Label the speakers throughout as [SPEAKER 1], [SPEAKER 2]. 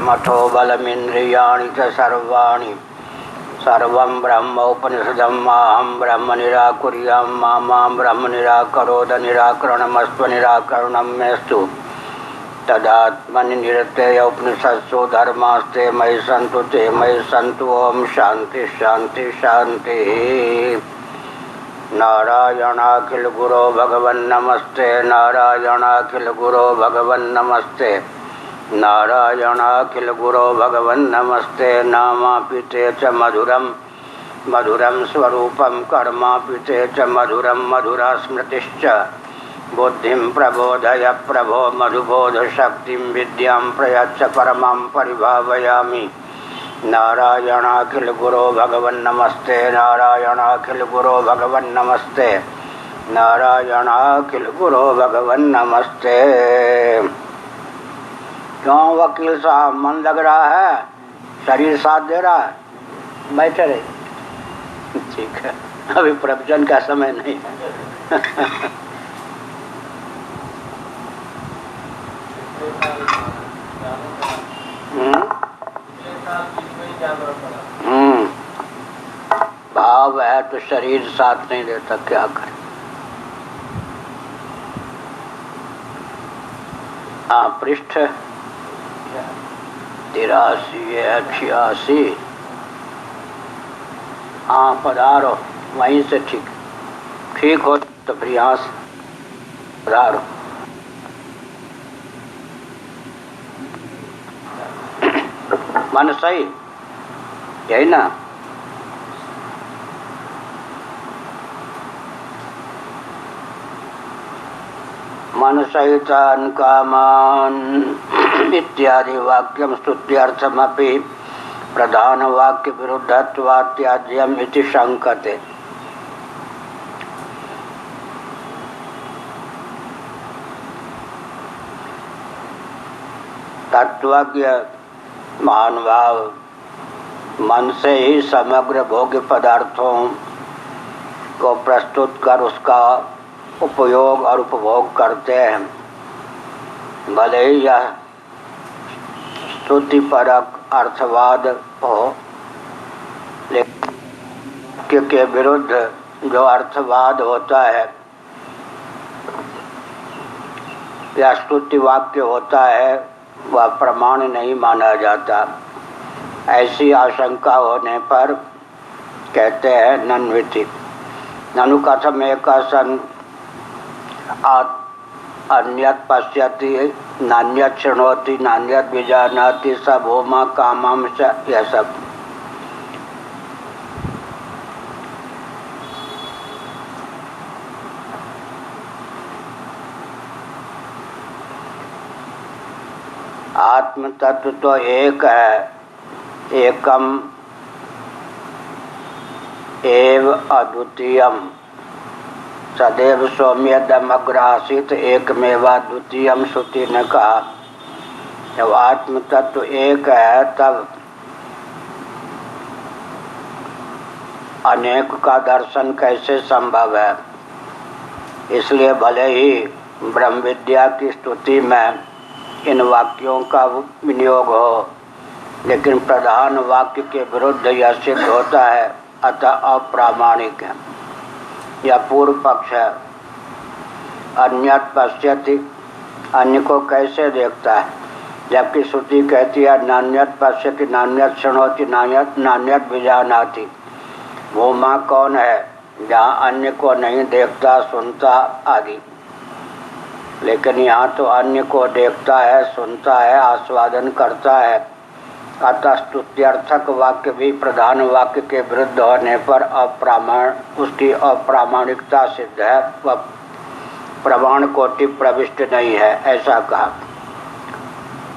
[SPEAKER 1] मठो बलमिन्द्रियाणि च सर्वाणि सर्वं ब्रह्मोपनिषदं माहं ब्रह्म निराकुर्यां मा ब्रह्म निराकरोद निराकरणमस्त्व निराकरणं मेस्तु तदात्मनि निरतेय उपनिषत्सु धर्मास्ते मयि सन्तु ते मयि सन्तु। ओम शांति शांति शांति। नारायणाखिल गुरो भगवन् नमस्ते नारायणाखिल गुरो भगवन् नमस्ते नारायणाखिल गुरो भगवन् नमस्ते। नामापिते च मधुरं मधुरं स्वरूपं कर्मापिते च मधुरं मधुरा स्मृतिश्च बुद्धिं प्रबोधय प्रभो मधुबोध शक्तिं विद्यां प्रयच्छ परमां परिभावयामि। नारायणाखिल गुरो भगवन् नमस्ते नारायणाखिल गुरो भगवन् नमस्ते नारायणाखिल गुरो भगवन् नमस्ते। क्यों वकील साहब मन लग रहा है? शरीर साथ दे रहा है? बैठे रहे। ठीक है, अभी प्रवचन का समय नहीं है। भाव है तो शरीर साथ नहीं देता, क्या करें? हाँ, पृष्ठ 83 86। हाँ पधारो, वहीं से ठीक हो तो फिर यहाँ से पधारो। मन सही यही ना? मन सहितान् कामान् इत्यादि वाक्यं स्तुत्यर्थमपि प्रधान वाक्य विरुद्धत्वात् त्याज्यम् इति शंकते। तत्वज्ञ महानुभाव मन से ही समग्र भोग्य पदार्थों को प्रस्तुत कर उसका उपयोग और उपभोग करते हैं। भले ही यह स्तुतिपरक अर्थवाद हो, लेकिन के विरुद्ध जो अर्थवाद होता है या स्तुति वाक्य होता है वह प्रमाण नहीं माना जाता। ऐसी आशंका होने पर कहते हैं नन्विति ननु कथम एक सन अन्यत् पश्यति नान्यत् शृणोति नान्यत् विजानाति स भूमा कामं च। यह सब आत्म तत्व तो एक है, एकम एव अद्वितीयम सदैव सौम्यदमग्रासित एकमेवा द्वितीयम श्रुति ने कहा। जब आत्म तत्व एक है तब अनेक का दर्शन कैसे संभव है? इसलिए भले ही ब्रह्म विद्या की स्तुति में इन वाक्यों का विनियोग हो, लेकिन प्रधान वाक्य के विरुद्ध यह सिद्ध होता है, अतः अप्रामाणिक है। यह पूर्व पक्ष है। अन्यत् पश्यति, अन्य को कैसे देखता है? जबकि श्रुति कहती है नान्यत् पश्यति नान्यत् शृणोति नान्यत् विजानाति। भूमा कौन है? जहाँ अन्य को नहीं देखता, सुनता आदि। लेकिन यहाँ तो अन्य को देखता है, सुनता है, आस्वादन करता है। अतः स्तुत्यर्थक वाक्य भी प्रधान वाक्य के विरुद्ध होने पर उसकी अप्रामाणिकता सिद्ध है, वह प्रमाण कोटि प्रविष्ट नहीं है, ऐसा कहा।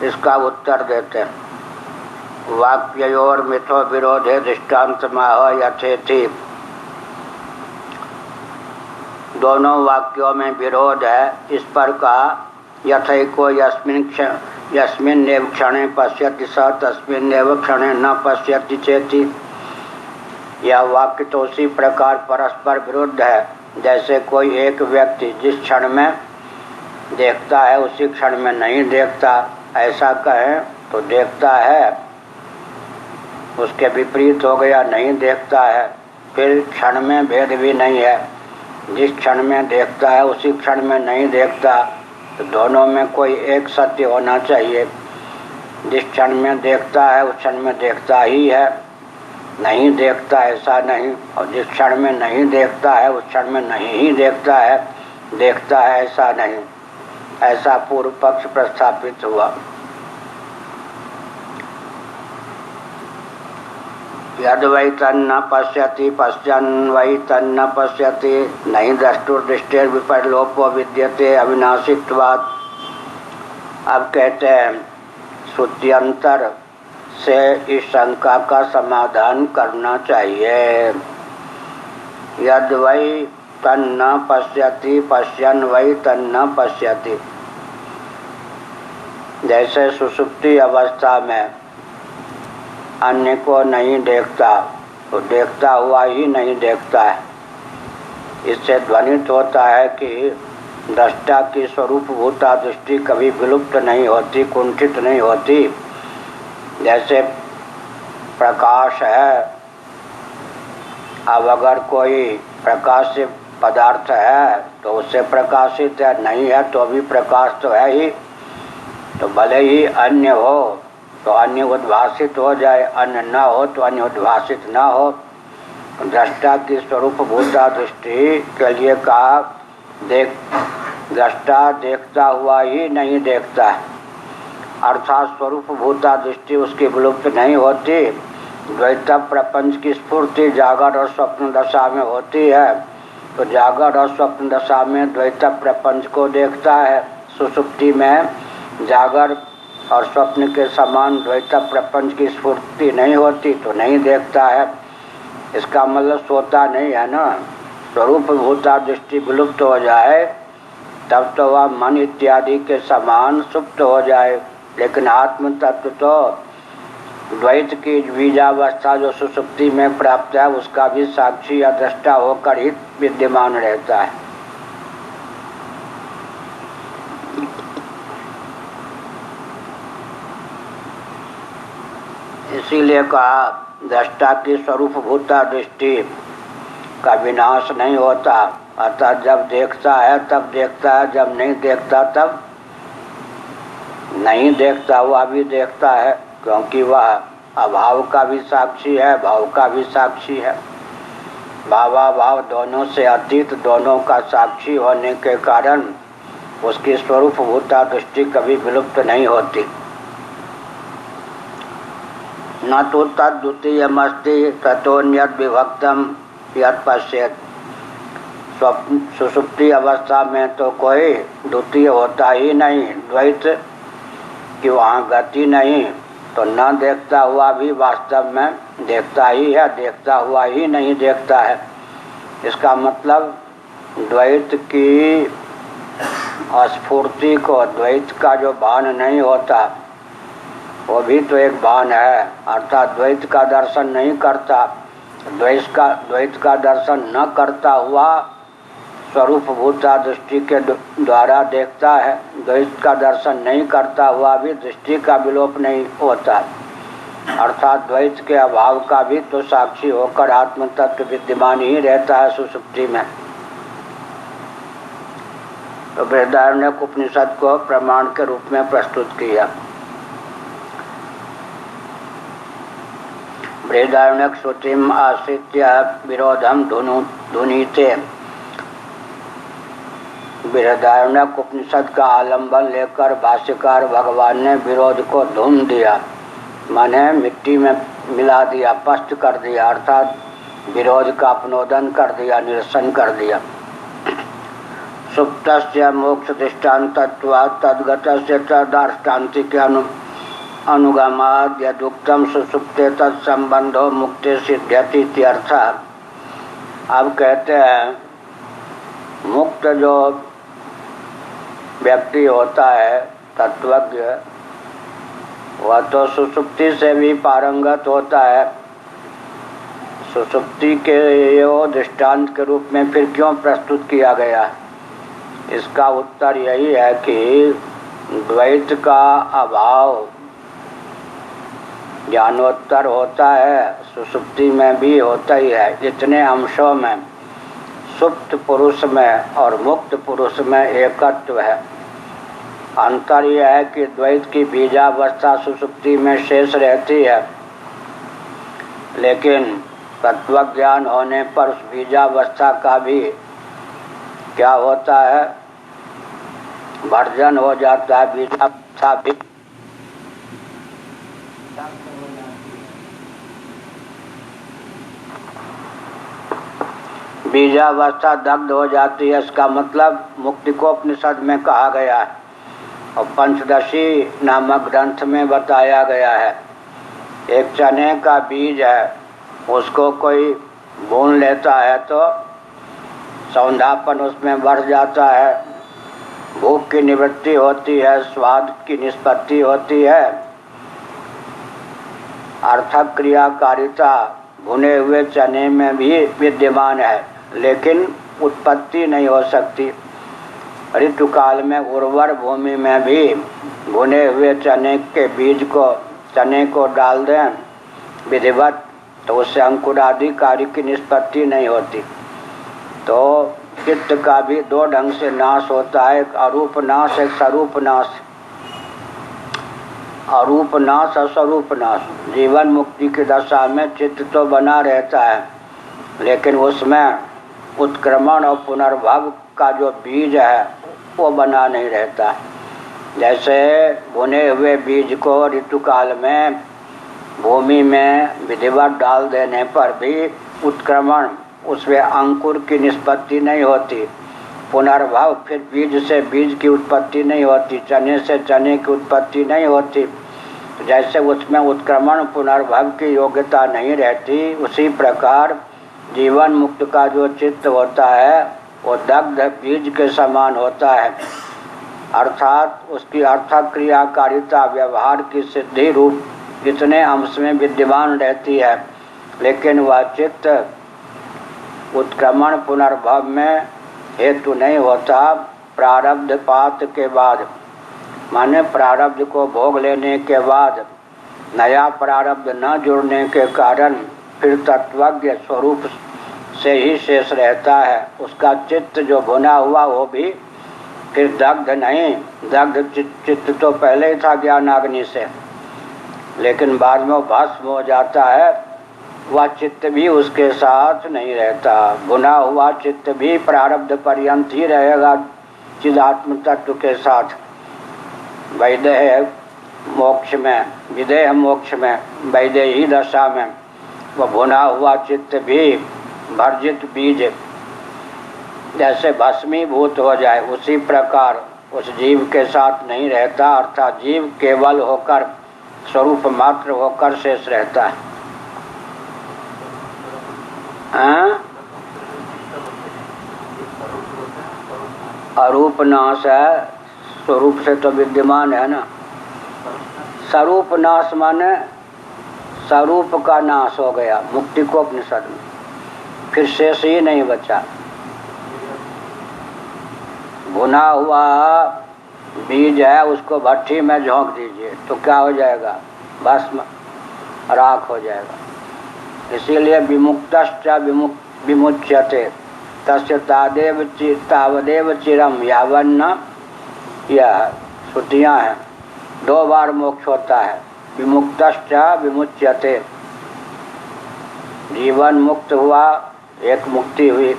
[SPEAKER 1] इसका उत्तर देते हैं वाक्ययोर मिथो विरोधे दृष्टान्तमाह यथेति। दोनों वाक्यों में विरोध है, इस पर कहा यथैको यस्मिन्नेव क्षणे पश्यति स तस्मिन्नेव क्षणे न पश्यति चेति। यह वाक्य तो उसी प्रकार परस्पर विरुद्ध है जैसे कोई एक व्यक्ति जिस क्षण में देखता है उसी क्षण में नहीं देखता, ऐसा कहें तो देखता है, उसके विपरीत हो गया नहीं देखता है, फिर क्षण में भेद भी नहीं है। जिस क्षण में देखता है उसी क्षण में नहीं देखता, तो दोनों में कोई एक सत्य होना चाहिए। जिस क्षण में देखता है उस क्षण में देखता ही है, नहीं देखता ऐसा नहीं। और जिस क्षण में नहीं देखता है उस क्षण में नहीं ही देखता है ऐसा नहीं। ऐसा पूर्व पक्ष प्रस्थापित हुआ। यद वै तन्न पश्यति पश्यन् वै तन्न पश्यति नहीं द्रष्टुर्दृष्टेर विपर्लोपो विद्यते अविनाशित्वात्। अब कहते हैं श्रुत्यंतर से इस शंका का समाधान करना चाहिए। यद वै तन्न पश्यति पश्यन् वै तन्न पश्यति। जैसे सुषुप्ति अवस्था में अन्य को नहीं देखता तो देखता हुआ ही नहीं देखता है। इससे ध्वनित होता है कि दृष्टा की स्वरूपभूता दृष्टि कभी विलुप्त नहीं होती, कुंठित नहीं होती। जैसे प्रकाश है, अब अगर कोई प्रकाशित पदार्थ है तो उससे प्रकाशित है, नहीं है तो भी प्रकाश तो है ही। तो भले ही अन्य हो तो अन्य उद्भासित हो जाए, अन्य न हो तो अन्य उद्भासित न हो। दृष्टा की स्वरूपभूता दृष्टि के लिए कहा दृष्टा देखता हुआ ही नहीं देखता है, अर्थात स्वरूपभूता दृष्टि उसकी विलुप्त नहीं होती। द्वैत प्रपंच की स्फूर्ति जागरण और स्वप्न दशा में होती है, तो जागरण और स्वप्न दशा में द्वैत प्रपंच को देखता है। सुषुप्ति में जागर और स्वप्न के समान द्वैत प्रपंच की स्फूर्ति नहीं होती तो नहीं देखता है। इसका मतलब सोता नहीं है ना। स्वरूप भूता दृष्टि विलुप्त हो जाए तब तो वह मन इत्यादि के समान सुप्त हो जाए, लेकिन आत्म तत्व तो द्वैत की बीजावस्था जो सुषुप्ति में प्राप्त है उसका भी साक्षी या दृष्टा होकर ही विद्यमान रहता है। इसीलिए कहा दृष्टा की स्वरूपभूता दृष्टि का विनाश नहीं होता, अर्थात जब देखता है तब देखता है, जब नहीं देखता तब नहीं देखता हुआ भी देखता है, क्योंकि वह अभाव का भी साक्षी है, भाव का भी साक्षी है। भावाभाव दोनों से अतीत, दोनों का साक्षी होने के कारण उसकी स्वरूपभूता दृष्टि कभी विलुप्त नहीं होती। न तो तद्द्वितीयमस्ति ततोन्यद् विभक्तम यत् पश्येत्। सुषुप्ति अवस्था में तो कोई द्वितीय होता ही नहीं, द्वैत कि वहाँ गति नहीं, तो न देखता हुआ भी वास्तव में देखता ही है, देखता हुआ ही नहीं देखता है। इसका मतलब द्वैत की स्फूर्ति को, द्वैत का जो भान नहीं होता वो भी तो एक भान है, अर्थात द्वैत का दर्शन नहीं करता। द्वैत का दर्शन न करता हुआ स्वरूपभूता दृष्टि के द्वारा देखता है। द्वैत का दर्शन नहीं करता हुआ भी दृष्टि का विलोप नहीं होता, अर्थात द्वैत के अभाव का भी तो साक्षी होकर आत्म तत्व विद्यमान ही रहता है सुषुप्ति में। तो बृहदारण्यक उपनिषद को प्रमाण के रूप में प्रस्तुत किया। बृहदारण्यक श्रुतिम आश्रित्य विरोधम धुनीते। बृहदारण्यक उपनिषद का आलंबन लेकर भाष्यकार भगवान ने विरोध को धूम दिया, माने मिट्टी में मिला दिया, स्पष्ट कर दिया, अर्थात विरोध का अपनोदन कर दिया, निरसन कर दिया। सुप्तस्य मोक्ष दृष्टान्तत्वात् तद्गतस्य तदाष्टान्तिके अनुगमाद् यदुक्तम सुसुप्ते तत्संबंधो मुक्ति सिद्ध्यति इत्यर्थ। अब कहते हैं मुक्त जो व्यक्ति होता है तत्वज्ञ, वह तो सुसुप्ति से भी पारंगत होता है। सुसुप्ति के यो दृष्टांत के रूप में फिर क्यों प्रस्तुत किया गया? इसका उत्तर यही है कि द्वैत का अभाव ज्ञानोत्तर होता है, सुषुप्ति में भी होता ही है। इतने अंशों में सुप्त पुरुष में और मुक्त पुरुष में एकत्व है। अंतर यह है कि द्वैत की बीजावस्था सुषुप्ति में शेष रहती है, लेकिन तत्वज्ञान होने पर उस बीजावस्था का भी क्या होता है, भर्जन हो जाता है। बीजावस्था भी बीजावस्था दग्ध हो जाती है। इसका मतलब मुक्ति को उपनिषद में कहा गया है और पंचदशी नामक ग्रंथ में बताया गया है। एक चने का बीज है, उसको कोई भून लेता है तो सौंधापन उसमें बढ़ जाता है, भूख की निवृत्ति होती है, स्वाद की निष्पत्ति होती है, अर्थक क्रियाकारिता भुने हुए चने में भी विद्यमान है, लेकिन उत्पत्ति नहीं हो सकती। ऋतु काल में उर्वर भूमि में भी भुने हुए चने के बीज को, चने को डाल दें विधिवत, तो उससे अंकुरादि कार्य की निष्पत्ति नहीं होती। तो चित्त का भी दो ढंग से नाश होता है, एक अरूप नाश, एक स्वरूप नाश। अरूप नाश और स्वरूप नाश। जीवन मुक्ति की दशा में चित्त तो बना रहता है, लेकिन उसमें उत्क्रमण और पुनर्भव का जो बीज है वो बना नहीं रहता। जैसे भुने हुए बीज को ऋतु काल में भूमि में विधिवत डाल देने पर भी उत्क्रमण, उसमें अंकुर की निष्पत्ति नहीं होती, पुनर्भव फिर बीज से बीज की उत्पत्ति नहीं होती, चने से चने की उत्पत्ति नहीं होती। जैसे उसमें उत्क्रमण पुनर्भव की योग्यता नहीं रहती, उसी प्रकार जीवन मुक्त का जो चित्त होता है वो दग्ध बीज के समान होता है, अर्थात उसकी अर्थक क्रियाकारिता व्यवहार की सिद्धि रूप इतने अंश में विद्यमान रहती है, लेकिन वह चित्त उत्क्रमण पुनर्भव में हेतु नहीं होता। प्रारब्ध पात के बाद, माने प्रारब्ध को भोग लेने के बाद नया प्रारब्ध न जुड़ने के कारण फिर तत्वज्ञ स्वरूप से ही शेष रहता है। उसका चित्त जो भुना हुआ वो भी फिर दग्ध नहीं, दग्ध चित्त तो पहले ही था ज्ञानाग्नि से, लेकिन बाद में वो भस्म हो जाता है, वह चित्त भी उसके साथ नहीं रहता। भुना हुआ चित्त भी प्रारब्ध पर्यंत ही रहेगा चिदात्म तत्व के साथ। वैदेह मोक्ष में, विदेह मोक्ष में, वैदेही दशा में वह भुना हुआ चित्त भी भर्जित बीज जैसे भस्मीभूत हो जाए, उसी प्रकार उस जीव के साथ नहीं रहता, अर्थात जीव केवल होकर, स्वरूप मात्र होकर शेष रहता है। अरूप नाश है, स्वरूप से तो विद्यमान है ना। स्वरूप नाश माने स्वरूप का नाश हो गया मुक्ति को उपनिषद में, फिर शेष ही नहीं बचा। भुना हुआ बीज है, उसको भट्टी में झोंक दीजिए तो क्या हो जाएगा, भस्म राख हो जाएगा। इसीलिए विमुक्तश्च विमुच्यते तस्य तावदेव चिरम यावन्न, यह श्रुतियाँ हैं। 2 बार मोक्ष होता है, विमुक्तश्च विमुच्यते, जीवन मुक्त हुआ, एक मुक्ति हुई,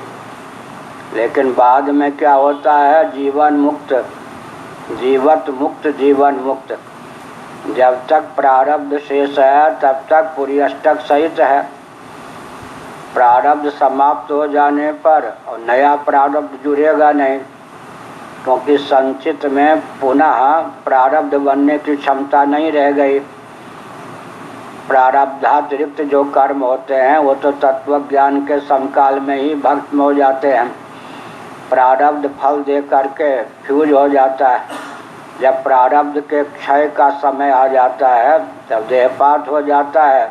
[SPEAKER 1] लेकिन बाद में क्या होता है, जीवन मुक्त, जीवत मुक्त, जीवन मुक्त। जब तक प्रारब्ध शेष है तब तक पूरी अष्टक सहित है। प्रारब्ध समाप्त हो जाने पर और नया प्रारब्ध जुड़ेगा नहीं, क्योंकि संचित में पुनः प्रारब्ध बनने की क्षमता नहीं रह गई। प्रारब्धातिरिक्त जो कर्म होते हैं वो तो तत्व ज्ञान के समकाल में ही भस्म हो जाते हैं। प्रारब्ध फल दे करके फ्यूज हो जाता है। जब प्रारब्ध के क्षय का समय आ जाता है तब देहपात हो जाता है।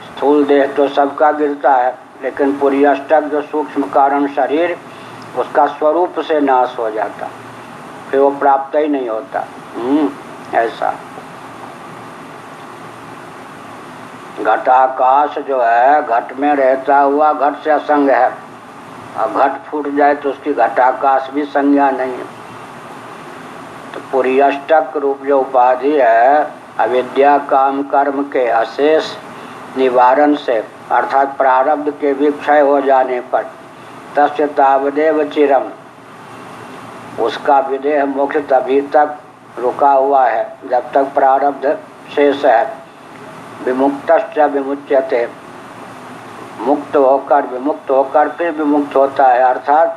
[SPEAKER 1] स्थूल देह तो सबका गिरता है, लेकिन पूरी अष्टक जो सूक्ष्म कारण शरीर, उसका स्वरूप से नाश हो जाता, फिर वो प्राप्त ही नहीं होता। ऐसा घटाकाश जो है घट में रहता हुआ घट से असंग है, और घट फूट जाए तो उसकी घटाकाश भी संज्ञा नहीं है। तो पूरी अष्टक रूप जो उपाधि है अविद्या काम कर्म के अशेष निवारण से अर्थात प्रारब्ध के भी क्षय हो जाने पर तस्य तावदेव चिरम, उसका विदेह मोक्ष तभी तक रुका हुआ है जब तक प्रारब्ध शेष है। विमुक्तश्च विमुच्यते, मुक्त होकर फिर विमुक्त होता है, अर्थात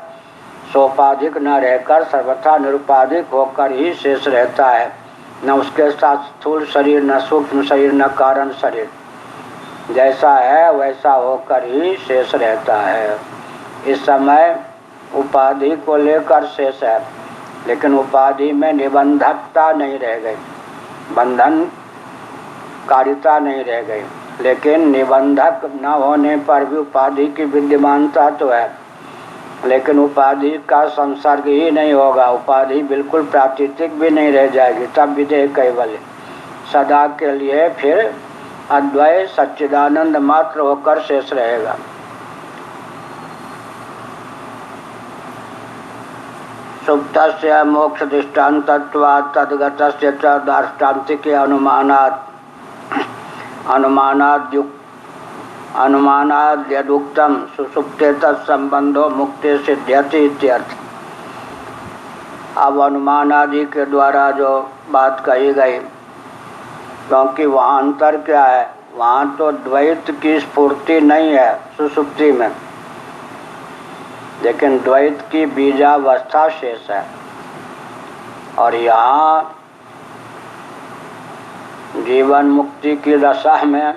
[SPEAKER 1] सोपाधिक न रहकर सर्वथा निरुपाधिक होकर ही शेष रहता है। न उसके साथ स्थूल शरीर, न सूक्ष्म शरीर, न कारण शरीर, जैसा है वैसा होकर ही शेष रहता है। इस समय उपाधि को लेकर शेष है, लेकिन उपाधि में निबंधकता नहीं रह गई, बंधन कारिता नहीं रह गई, लेकिन निबंधक न होने पर भी उपाधि की विद्यमानता तो है, लेकिन उपाधि का संसर्ग ही नहीं होगा, उपाधि बिल्कुल प्राकृतिक भी नहीं रह जाएगी, तब विदेह कैवल्य सदा के लिए फिर अद्वय सच्चिदानंद मात्र होकर शेष रहेगा। सुप्तस्य मोक्ष दृष्टान्तत्वात् तद्गतस्य च दार्ष्टान्तिके अनुमानाद्यदुक्तम सुसुप्ते तत्संबंधो मुक्ति सिद्ध्यति इत्यर्थ। अब अनुमानादि के द्वारा जो बात कही गई, क्योंकि वहाँ अंतर क्या है, वहाँ तो द्वैत की स्फूर्ति नहीं है सुसुप्ति में, लेकिन द्वैत की बीजावस्था शेष है। और यहाँ जीवन मुक्ति की दशा में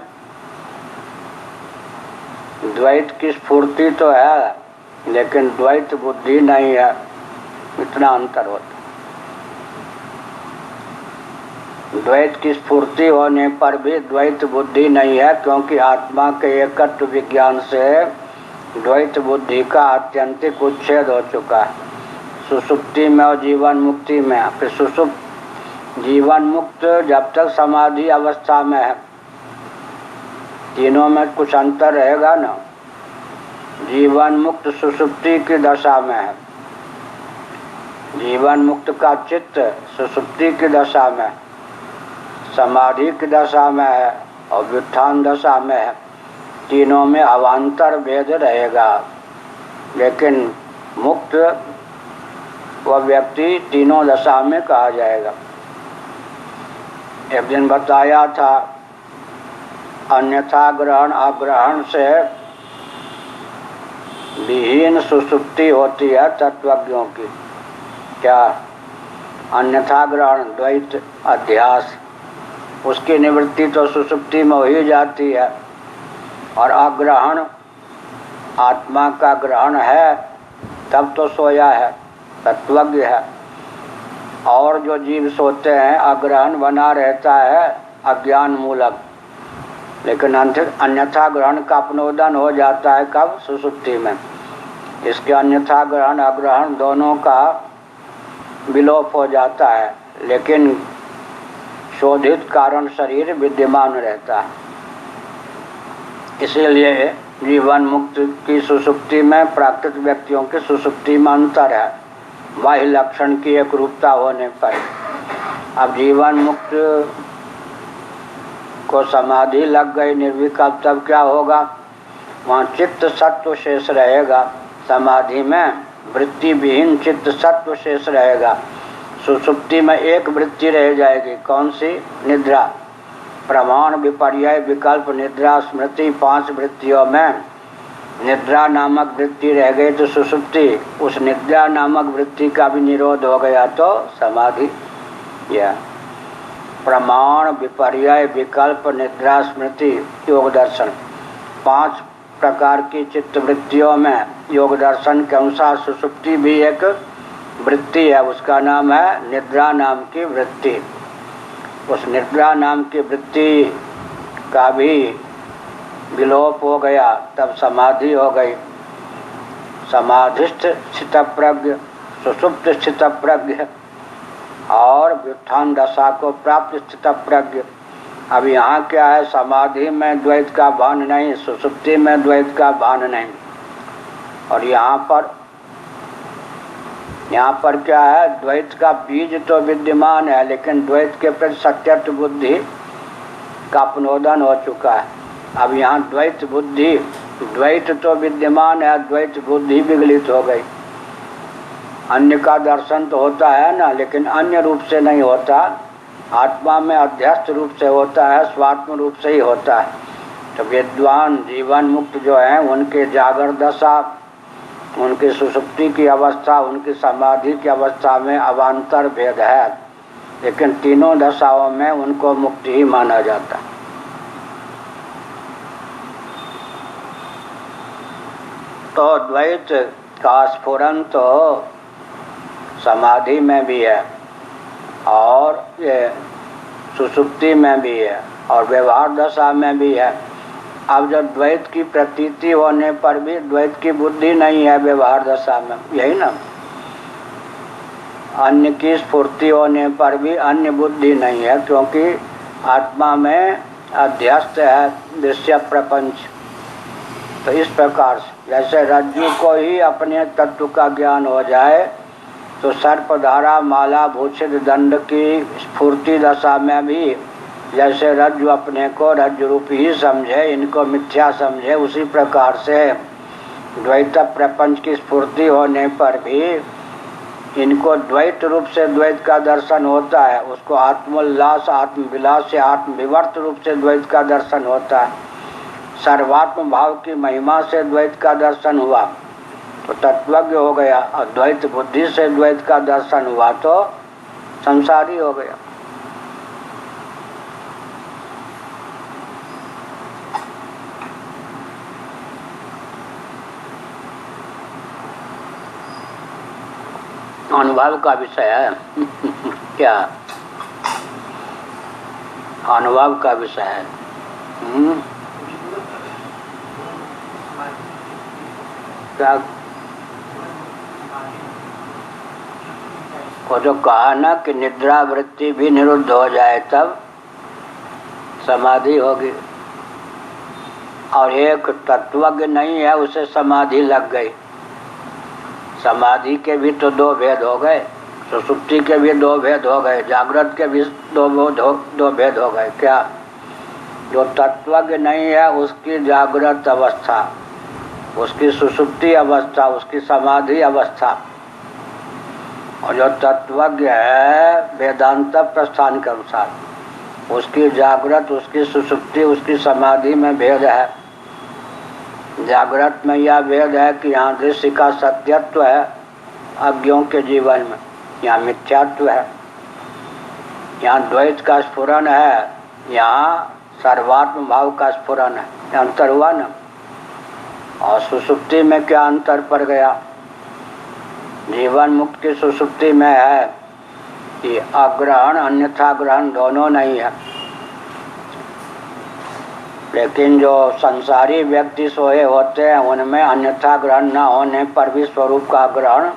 [SPEAKER 1] द्वैत की स्फूर्ति तो है, लेकिन द्वैत बुद्धि नहीं है, इतना अंतर होता। द्वैत की स्फूर्ति होने पर भी द्वैत बुद्धि नहीं है, क्योंकि आत्मा के एकत्व विज्ञान से द्वैत बुद्धि का आत्यंतिक उच्छेद हो चुका है सुसुप्ति में और जीवन मुक्ति में। फिर सुसुप्त जीवन मुक्त जब तक समाधि अवस्था में है, तीनों में कुछ अंतर रहेगा ना। जीवन मुक्त सुसुप्ति की दशा में है, जीवन मुक्त का चित्त सुसुप्ति की दशा में, समाधि की दशा में है और व्युत्थान दशा में है। तीनों में अवान्तर भेद रहेगा, लेकिन मुक्त वह व्यक्ति तीनों दशा में कहा जाएगा। एक दिन बताया था अन्यथा ग्रहण अग्रहण से विहीन सुसुप्ति होती है तत्वज्ञों की। क्या? अन्यथा ग्रहण द्वैत अध्यास, उसकी निवृत्ति तो सुसुप्ति में हो ही जाती है। और अग्रहण आत्मा का ग्रहण है तब तो सोया है, तत्वज्ञ है। और जो जीव सोते हैं अग्रहण बना रहता है अज्ञान मूलक, लेकिन अन्यथा ग्रहण का अपनोदन हो जाता है कब? सुसुप्ति में। इसके अन्यथा ग्रहण अग्रहण दोनों का विलोप हो जाता है, लेकिन शोधित कारण शरीर विद्यमान रहता है। इसीलिए जीवन मुक्त की सुसुप्ति में प्राकृत व्यक्तियों की सुसुप्ति में अंतर है, बाह्य लक्षण की एक रूपता होने पर। अब जीवन मुक्त को समाधि लग गई निर्विकल्प, तब क्या होगा? वहाँ चित्त सत्व शेष रहेगा, समाधि में वृत्ति विहीन चित्त सत्व शेष रहेगा। सुसुप्ति में एक वृत्ति रह जाएगी, कौन सी? निद्रा। प्रमाण विपर्यय विकल्प निद्रा स्मृति 5 वृत्तियों में निद्रा नामक वृत्ति रह गई तो सुसुप्ति, उस निद्रा नामक वृत्ति का भी निरोध हो गया तो समाधि। या प्रमाण विपर्यय विकल्प निद्रा स्मृति योग दर्शन 5 प्रकार की चित्त वृत्तियों में योग दर्शन के अनुसार सुसुप्ति भी एक वृत्ति है, उसका नाम है निद्रा नाम की वृत्ति। उस निद्रा नाम की वृत्ति का भी विलोप हो गया तब समाधि हो गई। समाधिस्थ स्थितप्रज्ञ, सुसुप्त स्थितप्रज्ञ और व्युत्थान दशा को प्राप्त स्थितप्रज्ञ, अब यहाँ क्या है, समाधि में द्वैत का भान नहीं, सुषुप्ति में द्वैत का भान नहीं। और यहाँ पर क्या है, द्वैत का बीज तो विद्यमान है, लेकिन द्वैत के प्रति सत्यत्व बुद्धि का अपनोदन हो चुका है। अब यहाँ द्वैत तो विद्यमान है, द्वैत बुद्धि विगलित हो गई। अन्य का दर्शन तो होता है ना, लेकिन अन्य रूप से नहीं होता, आत्मा में अध्यस्त रूप से होता है, स्वात्म रूप से ही होता है। तो विद्वान जीवन मुक्त जो है, उनके जागृत दशा, उनकी सुषुप्ति की अवस्था, उनकी समाधि की अवस्था में अवान्तर भेद है, लेकिन तीनों दशाओं में उनको मुक्त ही माना जाता है। तो द्वैत का स्फुरन तो समाधि में भी है, और ये सुषुप्ति में भी है, और व्यवहार दशा में भी है। अब जब द्वैत की प्रतीति होने पर भी द्वैत की बुद्धि नहीं है व्यवहार दशा में, यही ना। अन्य की स्फूर्ति होने पर भी अन्य बुद्धि नहीं है, क्योंकि आत्मा में अध्यस्त है दृश्य प्रपंच। तो इस प्रकार से जैसे रज्जु को ही अपने तत्व का ज्ञान हो जाए, तो सर्पधारा माला भूषित दंड की स्फूर्ति दशा में भी जैसे रज्जु अपने को रज्जु रूप ही समझे, इनको मिथ्या समझे, उसी प्रकार से द्वैत प्रपंच की स्फूर्ति होने पर भी इनको द्वैत रूप से द्वैत का दर्शन होता है। उसको आत्मोल्लास, आत्मविलास से आत्मविवर्त रूप से द्वैत का दर्शन होता है। सर्वात्म भाव की महिमा से द्वैत का दर्शन हुआ तो तत्वज्ञ हो गया, और द्वैत बुद्धि से द्वैत का दर्शन हुआ तो संसारी हो गया। अनुभव का विषय है क्या? अनुभव का विषय है। क्या वो जो कहा ना कि निद्रा वृत्ति भी निरुद्ध हो जाए तब समाधि होगी, और एक तत्वज्ञ नहीं है उसे समाधि लग गई। समाधि के भी तो दो भेद हो गए, सुषुप्ति के भी दो भेद हो गए, जागृत के भी दो भेद हो गए। क्या? जो तत्वज्ञ नहीं है उसकी जागृत अवस्था, उसकी सुषुप्ति अवस्था, उसकी समाधि अवस्था, और जो तत्वज्ञ है वेदांत प्रस्थान के अनुसार, उसकी जागृत, उसकी सुषुप्ति, उसकी समाधि में भेद है। जागृत में यह भेद है कि यहाँ दृश्य का सत्यत्व है अज्ञों के जीवन में, यहाँ मिथ्यात्व है। यहाँ द्वैत का स्फुरन है, यहाँ सर्वात्म भाव का स्फुरन है। अंतर हुआ ना। और सुषुप्ति में क्या अंतर पड़ गया? जीवन मुक्त की सुषुप्ति में है कि अग्रहण अन्यथा ग्रहण दोनों नहीं है, लेकिन जो संसारी व्यक्ति सोए होते हैं उनमें अन्यथा ग्रहण न होने पर भी स्वरूप का ग्रहण।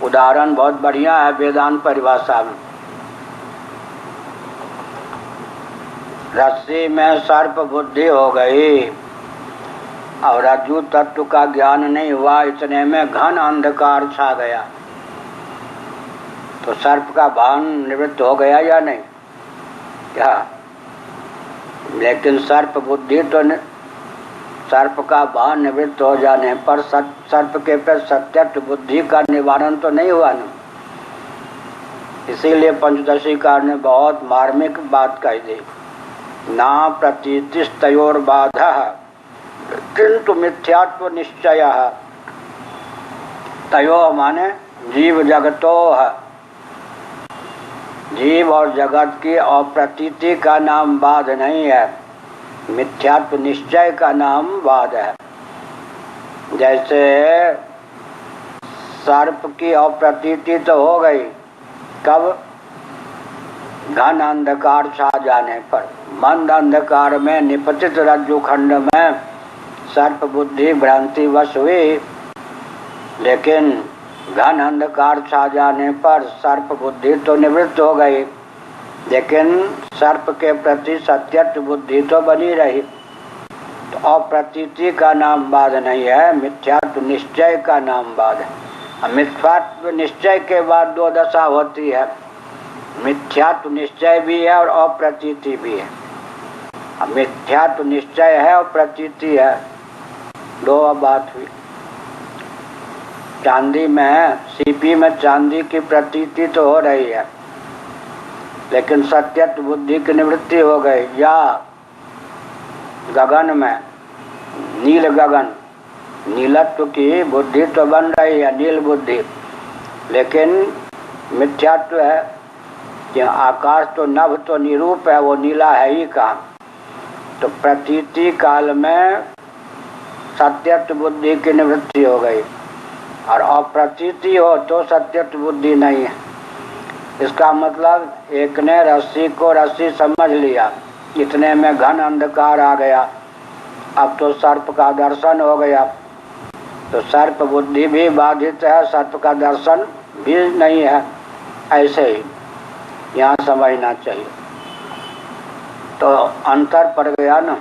[SPEAKER 1] उदाहरण बहुत बढ़िया है वेदांत परिभाषा में। रस्सी में सर्प बुद्धि हो गई और रज्जु तत्व का ज्ञान नहीं हुआ, इतने में घन अंधकार छा गया, तो सर्प का भान निवृत्त हो गया या नहीं? क्या? लेकिन सर्प बुद्धि तो सर्प का भान निवृत्त हो जाने पर सर्प के प्रति सत्यत्व बुद्धि का निवारण तो नहीं हुआ ना। इसीलिए पंचदशीकार ने बहुत मार्मिक बात कही थी, ना प्रतीतिस्तयोर बाधः किंतु मिथ्यात्व निश्चय। तयो माने जीव जगतो है, जीव और जगत की अप्रतीति का नाम बाध नहीं है, मिथ्यात्व निश्चय का नाम बाध है। जैसे सर्प की अप्रतीति तो हो गई, कब? घन अंधकार छा जाने पर। मंद अंधकार में निपतित रज्जु खंड में सर्प बुद्धि भ्रांति वश हुई, लेकिन घन अंधकार छा जाने पर सर्प बुद्धि तो निवृत्त हो गई। लेकिन सर्प के प्रति सत्यत्व बुद्धि तो बनी रही। तो अप्रतीति का नाम बाद नहीं है, मिथ्यात्व निश्चय का नाम बाद है। मिथ्यात्व निश्चय के बाद दो दशा होती है, मिथ्यात्व निश्चय भी है और अप्रतीति भी है। मिथ्यात्व निश्चय है और प्रतीति है, दो बात हुई। चांदी में, सीपी में चांदी की प्रतीति तो हो रही है, लेकिन सत्यत्व बुद्धि की निवृत्ति हो गई। या गगन में, नील गगन, नीलत्व की बुद्धि तो बन रही है, नील बुद्धि, लेकिन मिथ्यात्व है कि आकाश तो नभ तो निरूप है, वो नीला है ही कहाँ। तो प्रतीति काल में सत्यत्व बुद्धि की निवृत्ति हो गई, और अप्रतीति हो तो सत्यत्व बुद्धि नहीं है। इसका मतलब एक ने रस्सी को रस्सी समझ लिया, इतने में घन अंधकार आ गया, अब तो सर्प का दर्शन हो गया। तो सर्प बुद्धि भी बाधित है, सर्प का दर्शन भी नहीं है। ऐसे ही यहाँ समझना चाहिए। तो अंतर पड़ गया ना।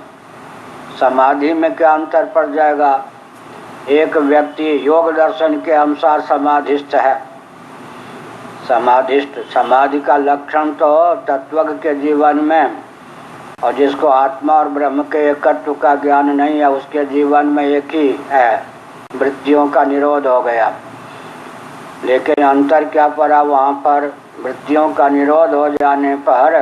[SPEAKER 1] समाधि में क्या अंतर पड़ जाएगा? एक व्यक्ति योग दर्शन के अनुसार समाधिस्थ है। समाधिस्थ, समाधि का लक्षण तो तत्वज्ञ के जीवन में, और जिसको आत्मा और ब्रह्म के एकत्व का ज्ञान नहीं है उसके जीवन में एक ही है, वृत्तियों का निरोध हो गया। लेकिन अंतर क्या पड़ा वहाँ पर? वृत्तियों का निरोध हो जाने पर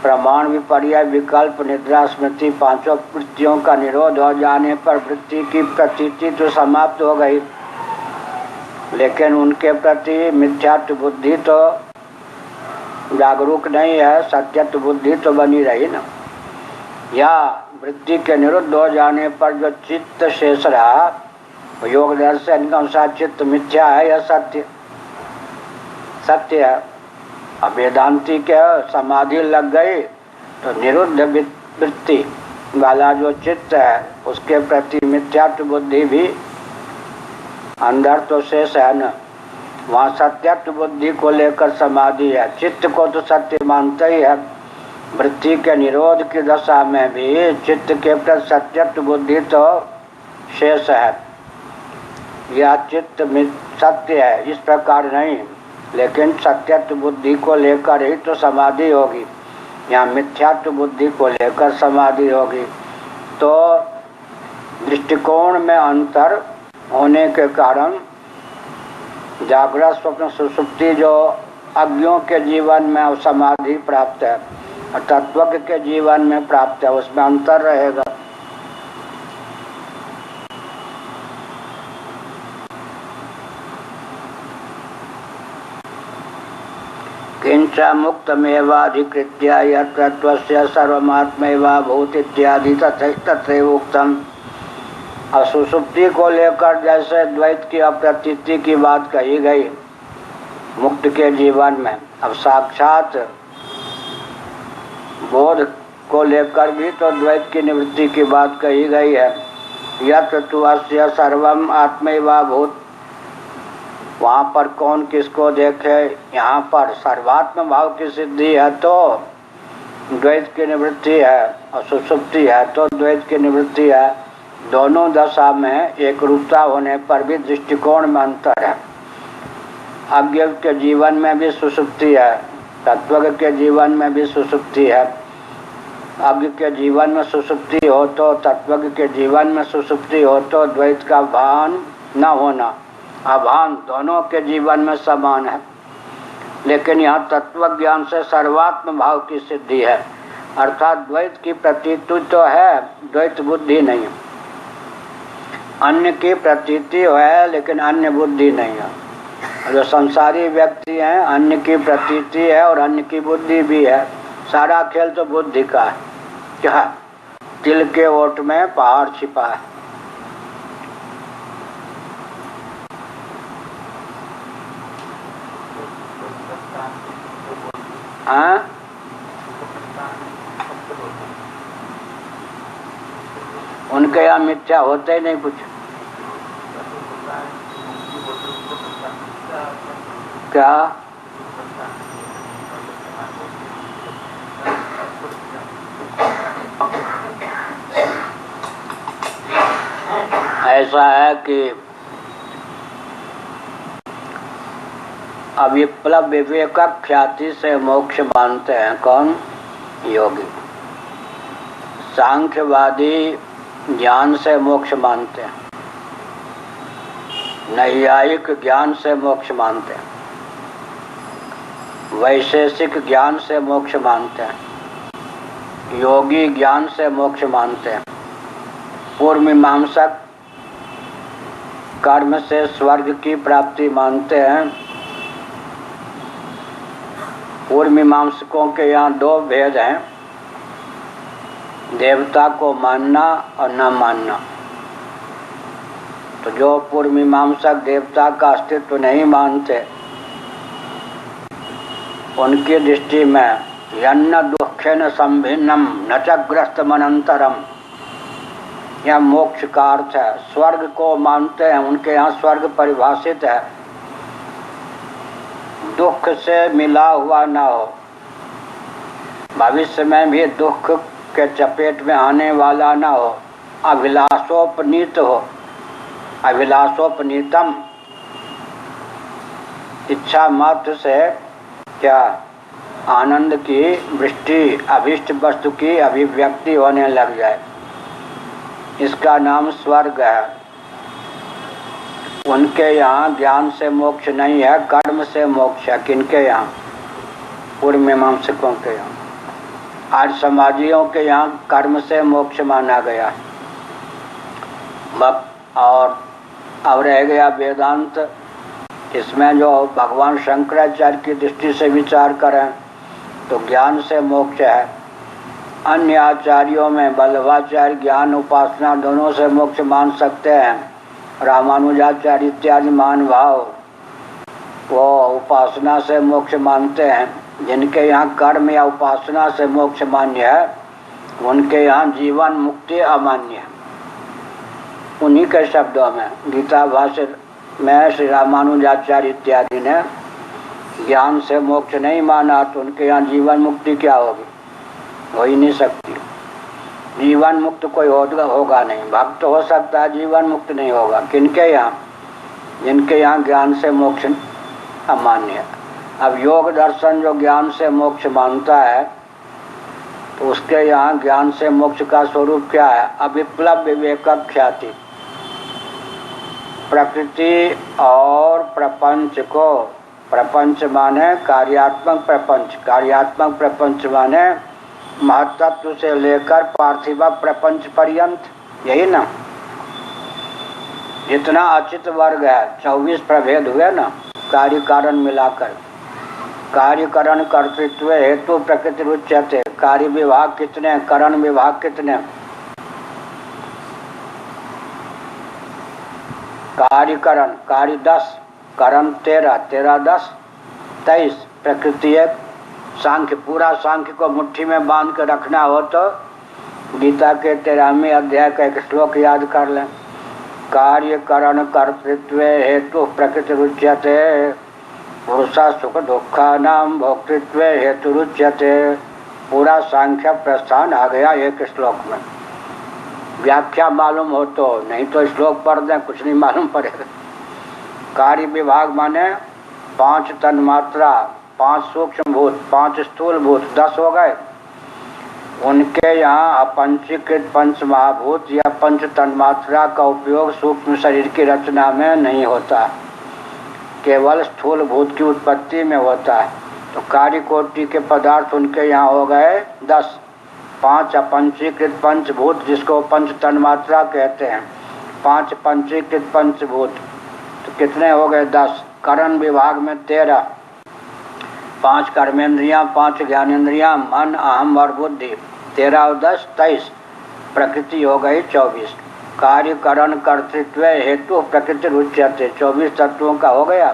[SPEAKER 1] प्रमाण विपर्य विकल्प निद्रा स्मृति पांचों वृत्तियों का निरोध हो जाने पर वृत्ति की प्रतीति तो समाप्त हो गई, लेकिन उनके प्रति मिथ्यात्व बुद्धि तो जागरूक नहीं है, सत्यत्व बुद्धि तो बनी रही ना। या वृत्ति के निरुद्ध हो जाने पर जो चित्त शेष रहा, योग दर्शन के अनुसार चित्त मिथ्या है या सत्य? सत्य है। अब वेदांती के समाधि लग गई तो निरुद्ध वृत्ति वाला जो चित्त है उसके प्रति मिथ्यात्व बुद्धि भी अंदर तो शेष है न। वहाँ सत्यत्व बुद्धि को लेकर समाधि है, चित्त को तो सत्य मानता ही है। वृत्ति के निरोध की दशा में भी चित्त के प्रति सत्यत्व बुद्धि तो शेष है। यह चित्त सत्य है इस प्रकार नहीं, लेकिन सत्यत्व बुद्धि को लेकर ही तो समाधि होगी। यहाँ मिथ्यात्व बुद्धि को लेकर समाधि होगी। तो दृष्टिकोण में अंतर होने के कारण जागृत स्वप्न सुषुप्ति जो अज्ञों के जीवन में समाधि प्राप्त है और तत्वज्ञ के जीवन में प्राप्त है, उसमें अंतर रहेगा। किंच मुक्तमेवाधिकृत्य यत्तत्वस्य सर्वमात्मैवा भूत इत्यादि तत्रैव उक्तम्। और सुषुप्ति को लेकर जैसे द्वैत की अप्रतीति की बात कही गई मुक्त के जीवन में, अब साक्षात बोध को लेकर भी तो द्वैत की निवृत्ति की बात कही गई है। यत् तु अस्य सर्वम आत्मैवा भूत, वहाँ पर कौन किसको देखे? यहाँ पर सर्वात्म भाव की सिद्धि है तो द्वैत की निवृत्ति है, और सुषुप्ति है तो द्वैत की निवृत्ति है। दोनों दशा में एक रूपता होने पर भी दृष्टिकोण में अंतर है। अज्ञ के जीवन में भी सुषुप्ति है, तत्वज्ञ के जीवन में भी सुषुप्ति है। अज्ञ के जीवन में सुषुप्ति हो तो, तत्वज्ञ के जीवन में सुषुप्ति हो तो द्वैत का भान न होना, अभान दोनों के जीवन में समान है। लेकिन यहाँ तत्व ज्ञान से सर्वात्म भाव की सिद्धि है, अर्थात द्वैत की प्रतीति तो है, द्वैत बुद्धि नहीं है। अन्य की प्रतीति है लेकिन अन्य बुद्धि नहीं है। जो संसारी व्यक्ति हैं अन्य की प्रतीति है और अन्य की बुद्धि भी है। सारा खेल तो बुद्धि का है। क्या? तिल के ओट में पहाड़ छिपा है। हाँ, उनके यहाँ मिथ्या होते ही नहीं कुछ। क्या? ऐसा है कि अविप्लव विवेक ख्याति से मोक्ष मानते हैं कौन? योगी। सांख्यवादी ज्ञान से मोक्ष मानते हैं, नैयायिक ज्ञान से मोक्ष मानते हैं, वैशेषिक ज्ञान से मोक्ष मानते हैं, योगी ज्ञान से मोक्ष मानते हैं, पूर्व मीमांसक कर्म से स्वर्ग की प्राप्ति मानते हैं। पूर्व मीमांसकों के यहाँ दो भेद हैं, देवता को मानना और न मानना। तो जो पूर्व मीमांसक देवता का अस्तित्व नहीं मानते, उनकी दृष्टि में यन्न दुखेन संभिन्नम न च ग्रस्तमनंतरम, यह मोक्ष का अर्थ है। स्वर्ग को मानते हैं, उनके यहाँ स्वर्ग परिभाषित है, दुख से मिला हुआ ना हो, भविष्य में भी दुख के चपेट में आने वाला ना हो, अभिलाषोपनीत हो, अभिलाषोपनीतम, इच्छा मात्र से क्या आनंद की वृष्टि, अभीष्ट वस्तु की अभिव्यक्ति होने लग जाए, इसका नाम स्वर्ग है। उनके यहाँ ज्ञान से मोक्ष नहीं है, कर्म से मोक्ष है। किनके यहाँ? पूर्व मीमांसकों के यहाँ। आज समाजियों के यहाँ कर्म से मोक्ष माना गया। और अब रह गया वेदांत। इसमें जो भगवान शंकराचार्य की दृष्टि से विचार करें तो ज्ञान से मोक्ष है। अन्य आचार्यों में बल्लभाचार्य ज्ञान उपासना दोनों से मोक्ष मान सकते हैं। रामानुजाचार्य इत्यादि महानुभाव वो उपासना से मोक्ष मानते हैं। जिनके यहाँ कर्म या उपासना से मोक्ष मान्य है, उनके यहाँ जीवन मुक्ति अमान्य है। उन्हीं के शब्दों में गीता भाष्य में श्री रामानुजाचार्य इत्यादि ने ज्ञान से मोक्ष नहीं माना, तो उनके यहाँ जीवन मुक्ति क्या होगी? हो ही नहीं सकती। जीवन मुक्त कोई होगा नहीं। भक्त हो सकता है, जीवन मुक्त नहीं होगा। किनके यहाँ? जिनके यहाँ ज्ञान से मोक्ष अमान्य है। अब योग दर्शन जो ज्ञान से मोक्ष मानता है, तो उसके यहाँ ज्ञान से मोक्ष का स्वरूप क्या है? अविप्लव विवेक ख्याति। प्रकृति और प्रपंच को, प्रपंच माने कार्यात्मक प्रपंच, कार्यात्मक प्रपंच माने महत्त्व से लेकर पार्थिव प्रपंच पर्यंत, यही ना? जितना अचित वर्ग है, 24 प्रभेद हुए ना, कार्य कारण मिलाकर। कार्य करण कर्तृत्व हेतु प्रकृति रुच्यते। कार्य विभाग कितने, करण विभाग कितने? कार्य करण, कार्य 10, करण 13, 13 10 23, प्रकृति 1। सांख्य, पूरा सांख्य को मुट्ठी में बांध कर रखना हो तो गीता के 13वें अध्याय का एक श्लोक याद कर लें। कार्य करण कर्तृत्व हेतु प्रकृति रुच्यते, पुरुषा सुख दुखानाम भोक्तृत्व हेतु रुच्यते। पूरा सांख्य प्रस्थान आ गया एक श्लोक में। व्याख्या मालूम हो तो, नहीं तो श्लोक पढ़ दें, कुछ नहीं मालूम पड़ेगा। कार्य विभाग माने 5 तन्मात्रा, 5 सूक्ष्म भूत, 5 स्थूल भूत, 10 हो गए। उनके यहाँ अपंचीकृत पंच महाभूत या पंच तन्मात्रा का उपयोग सूक्ष्म शरीर की रचना में नहीं होता, केवल स्थूल भूत की उत्पत्ति में होता है। तो कार्य कोटि के पदार्थ उनके यहाँ हो गए 10। 5 अपंचीकृत पंचभूत, जिसको पंच तन्मात्रा कहते हैं, 5 पंचीकृत पंचभूत, तो कितने हो गए? 10। करण विभाग में 13, 5 कर्मेंद्रियां, 5 ज्ञानेंद्रियां, मन, अहम और बुद्धि, 13 और 10 23। प्रकृति हो गई 24। कार्य करण कर्तृत्व हेतु प्रकृति रुच्यते, 24 तत्वों का हो गया।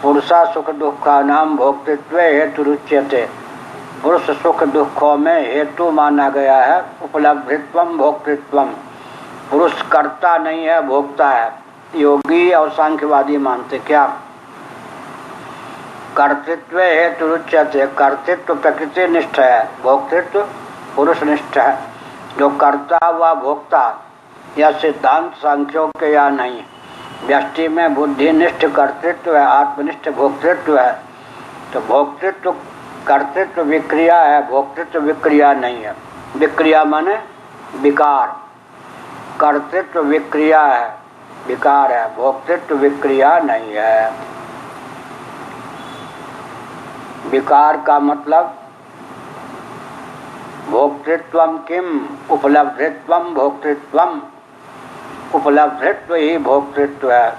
[SPEAKER 1] पुरुषा सुख दुखानाम भोक्तृत्व हेतु रुच्यते, पुरुष सुख दुखों में हेतु माना गया है। उपलब्धित्वम भोक्तृत्वम, पुरुष कर्ता नहीं है, भोक्ता है। योगी और सांख्यवादी मानते क्या? कर्तृत्व हेतु रुच्यते, कर्तृत्व प्रकृति निष्ठ है, भोक्तृत्व पुरुष निष्ठ है। जो कर्ता व भोक्ता यह सिद्धांत सांख्यों के यहाँ नहीं है। व्यष्टि में बुद्धिनिष्ठ कर्तृत्व है, आत्मनिष्ठ भोक्तृत्व है। तो भोक्तृत्व कर्तृत्व विक्रिया है, भोक्तृत्व विक्रिया नहीं है। विक्रिया माने विकार, कर्तृत्व विक्रिया है, विकार है, भोक्तृत्व विक्रिया नहीं है। विकार का मतलब भोक्तृत्वम किम उपलब्धित्वम भोक्तृत्वम, उपलब्धित्व ही भोक्तृत्व है।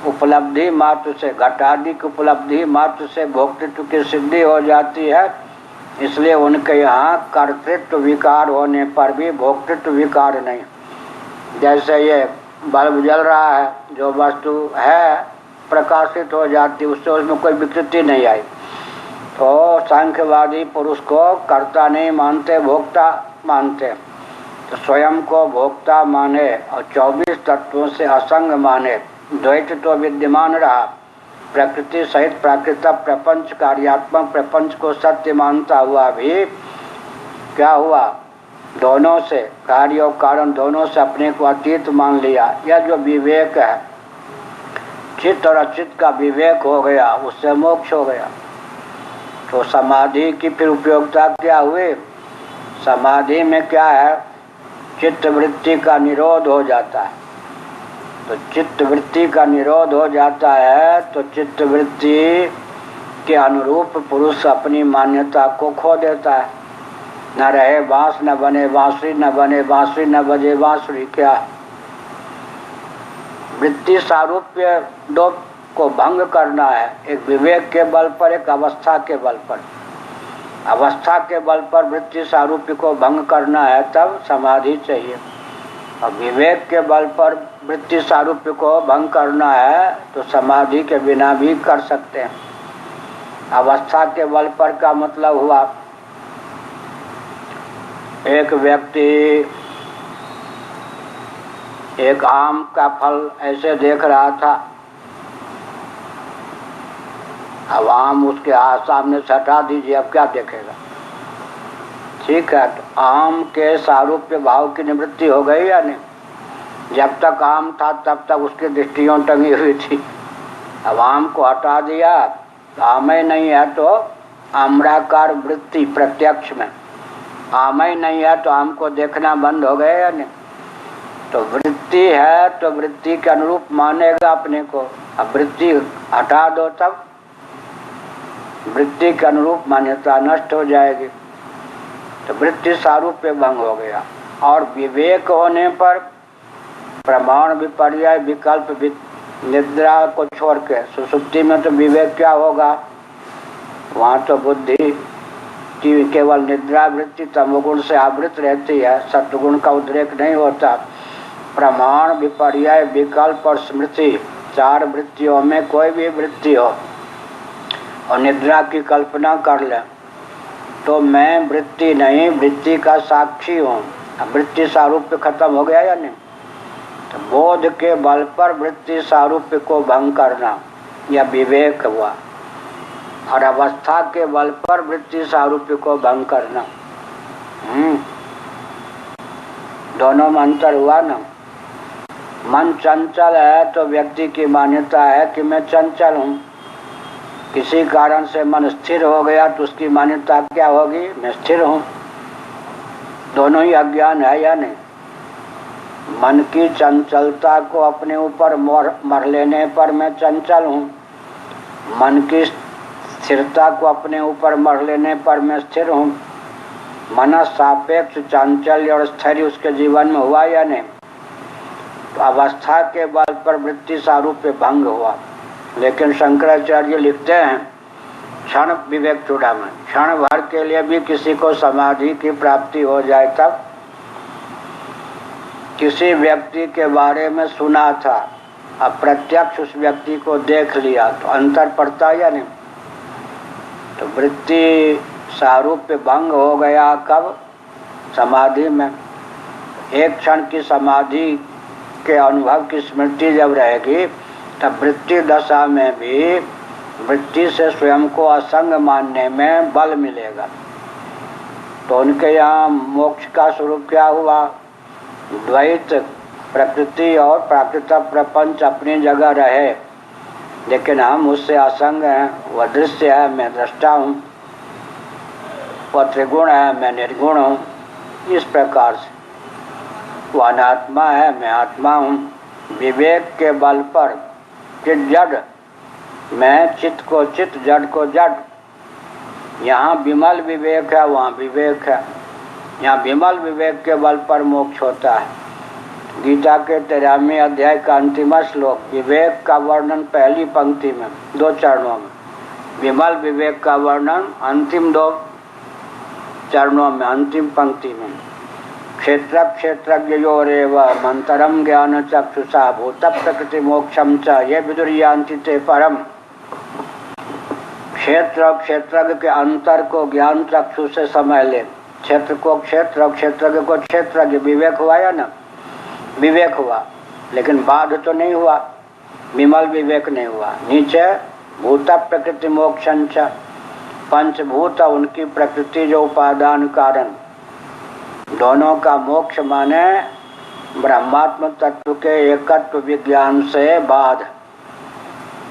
[SPEAKER 1] उपलब्धि मात्र से, घटादि की उपलब्धि मात्र से भोक्तृत्व की सिद्धि हो जाती है। इसलिए उनके यहाँ कर्तृत्व विकार होने पर भी भोक्तृत्व विकार नहीं। जैसे ये बल्ब जल रहा है, जो वस्तु है प्रकाशित हो जाती, उससे उसमें कोई विकृति नहीं आई। तो सांख्यवादी पुरुष को कर्ता नहीं मानते, भोक्ता मानते। तो स्वयं को भोक्ता माने और 24 तत्वों से असंग माने। द्वैत तो विद्यमान रहा, प्रकृति सहित प्राकृतिक प्रपंच, कार्यात्मक प्रपंच को सत्य मानता हुआ भी क्या हुआ, दोनों से, कार्य और कारण दोनों से अपने को अतीत मान लिया। यह जो विवेक है, चित्त और अचित का विवेक हो गया, उससे मोक्ष हो गया। तो समाधि की फिर उपयोगिता क्या हुई? समाधि में क्या है, चित्त वृत्ति का निरोध हो जाता है। तो चित्त वृत्ति का निरोध हो जाता है तो चित्त वृत्ति के अनुरूप पुरुष अपनी मान्यता को खो देता है। न रहे बांस न बने बांसुरी, न बने बांसुरी न बजे बांसुरी। क्या वृत्ति सारूप्य दो को भंग करना है, एक विवेक के बल पर, एक अवस्था के बल पर। अवस्था के बल पर वृत्ति सारूप्य को भंग करना है, तब समाधि चाहिए। और विवेक के बल पर वृत्ति सारूप्य को भंग करना है तो समाधि के बिना भी कर सकते हैं। अवस्था के बल पर का मतलब हुआ, एक व्यक्ति एक आम का फल ऐसे देख रहा था, अब आम उसके सामने से हटा दीजिए, अब क्या देखेगा? ठीक है, तो आम के सारूप्य भाव की निवृत्ति हो गई या नहीं? जब तक आम था तब तक उसकी दृष्टियों टंगी हुई थी। अब आम को हटा दिया, आम ही नहीं है तो आम्राकार वृत्ति प्रत्यक्ष में, आम ही नहीं है तो आम को देखना बंद हो गया या नहीं? तो वृत्ति है तो वृत्ति के अनुरूप मानेगा अपने को। अब वृत्ति हटा दो तब वृत्ति के अनुरूप मान्यता नष्ट हो जाएगी। तो वृत्ति सारूप्य भंग हो गया। और विवेक होने पर प्रमाण विपर्यय विकल्प निद्रा को छोड़ के, सुसुप्ति में तो विवेक क्या होगा? वहाँ तो बुद्धि की केवल निद्रा वृत्ति तमोगुण से आवृत रहती है, सत्वगुण का उद्रेक नहीं होता। प्रमाण विपर्यय विकल्प और स्मृति, चार वृत्तियों में कोई भी वृत्ति हो और निद्रा की कल्पना कर ले तो मैं वृत्ति नहीं, वृत्ति का साक्षी हूँ। वृत्ति सारूप्य खत्म हो गया या नहीं? तो बोध के बल पर वृत्ति सारूप्य को भंग करना यह विवेक हुआ, और अवस्था के बल पर वृत्ति सारूप्य को भंग करना। दोनों में अंतर हुआ ना। मन चंचल है तो व्यक्ति की मान्यता है कि मैं चंचल हूँ। किसी कारण से मन स्थिर हो गया तो उसकी मान्यता क्या होगी? मैं स्थिर हूँ। दोनों ही अज्ञान है या नहीं? मन की चंचलता को अपने ऊपर मर लेने पर मैं चंचल हूँ, मन की स्थिरता को अपने ऊपर मर लेने पर मैं स्थिर हूँ। मन सापेक्ष चांचल्य और स्थैर्य उसके जीवन में हुआ या नहीं? तो अवस्था के बल पर वृत्ति सारूप्य भंग हुआ। लेकिन शंकराचार्य लिखते हैं क्षण विवेक चूड़ामणि, क्षण भर के लिए भी किसी को समाधि की प्राप्ति हो जाए, तब किसी व्यक्ति के बारे में सुना था, अब प्रत्यक्ष उस व्यक्ति को देख लिया तो अंतर पड़ता या नहीं? तो वृत्ति सारूप्य भंग हो गया कब? समाधि में। एक क्षण की समाधि के अनुभव की स्मृति जब रहेगी तब वृत्ति दशा में भी वृत्ति से स्वयं को असंग मानने में बल मिलेगा। तो उनके यहाँ मोक्ष का स्वरूप क्या हुआ? द्वैत प्रकृति और प्राकृतिक प्रपंच अपनी जगह रहे, लेकिन हम उससे असंग हैं। वह दृश्य है, मैं दृष्टा हूँ। वह त्रिगुण है, मैं निर्गुण हूँ। इस प्रकार से वह अनात्मा है, मैं आत्मा हूँ। विवेक के बल पर चित जड़, मैं चित्त को चित्त, जड़ को जड़। यहाँ विमल विवेक है, वहाँ विवेक है। यहाँ विमल विवेक के बल पर मोक्ष होता है। गीता के 13वें अध्याय का अंतिम श्लोक, विवेक का वर्णन पहली पंक्ति में 2 चरणों में, विमल विवेक का वर्णन अंतिम 2 चरणों में, अंतिम पंक्ति में। क्षेत्र क्षेत्रज्ञयोरेव मंतरम ज्ञान चक्षुषा भूत प्रकृति मोक्षम च ये विदुर्यान्ति ते परम। क्षेत्र और क्षेत्रज्ञ के अंतर को ज्ञान चक्षु से समझ ले। क्षेत्र को क्षेत्र और क्षेत्रज्ञ को क्षेत्रज्ञ। विवेक हुआ या ना? विवेक हुआ, लेकिन बाध तो नहीं हुआ, विमल विवेक नहीं हुआ। नीचे भूत प्रकृति मोक्षं च, पंचभूत उनकी प्रकृति जो उपादान कारण, दोनों का मोक्ष माने ब्रह्मात्म तत्व के एकत्व विज्ञान से बाध,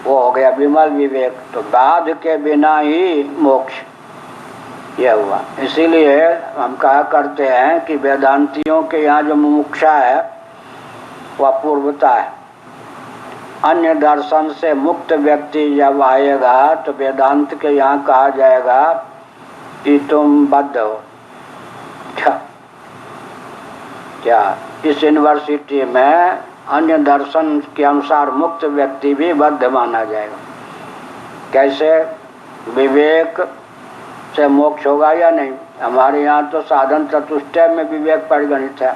[SPEAKER 1] वो हो गया विमल विवेक। तो बाध के बिना ही मोक्ष यह हुआ। इसीलिए हम कहा करते हैं कि वेदांतियों के यहाँ जो मुमुक्षा है वह पूर्वता है। अन्य दर्शन से मुक्त व्यक्ति जब आएगा तो वेदांत के यहाँ कहा जाएगा कि तुम बद्ध हो। क्या इस यूनिवर्सिटी में अन्य दर्शन के अनुसार मुक्त व्यक्ति भी बद्ध माना जाएगा? कैसे? विवेक से मोक्ष होगा या नहीं? हमारे यहाँ तो साधन चतुष्टय में विवेक परिगणित है।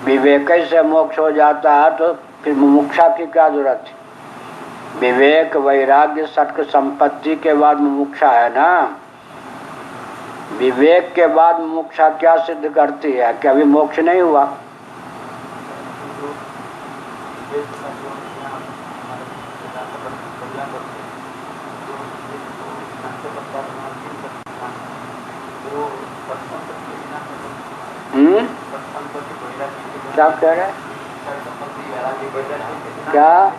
[SPEAKER 1] विवेक से मोक्ष हो जाता है तो फिर मुमुक्षा की क्या जरूरत है? विवेक वैराग्य सत्य संपत्ति के बाद मुमुक्षा है ना। विवेक के बाद मुमुक्षा क्या सिद्ध करती है कि अभी मोक्ष नहीं हुआ? क्या कह रहे? क्या?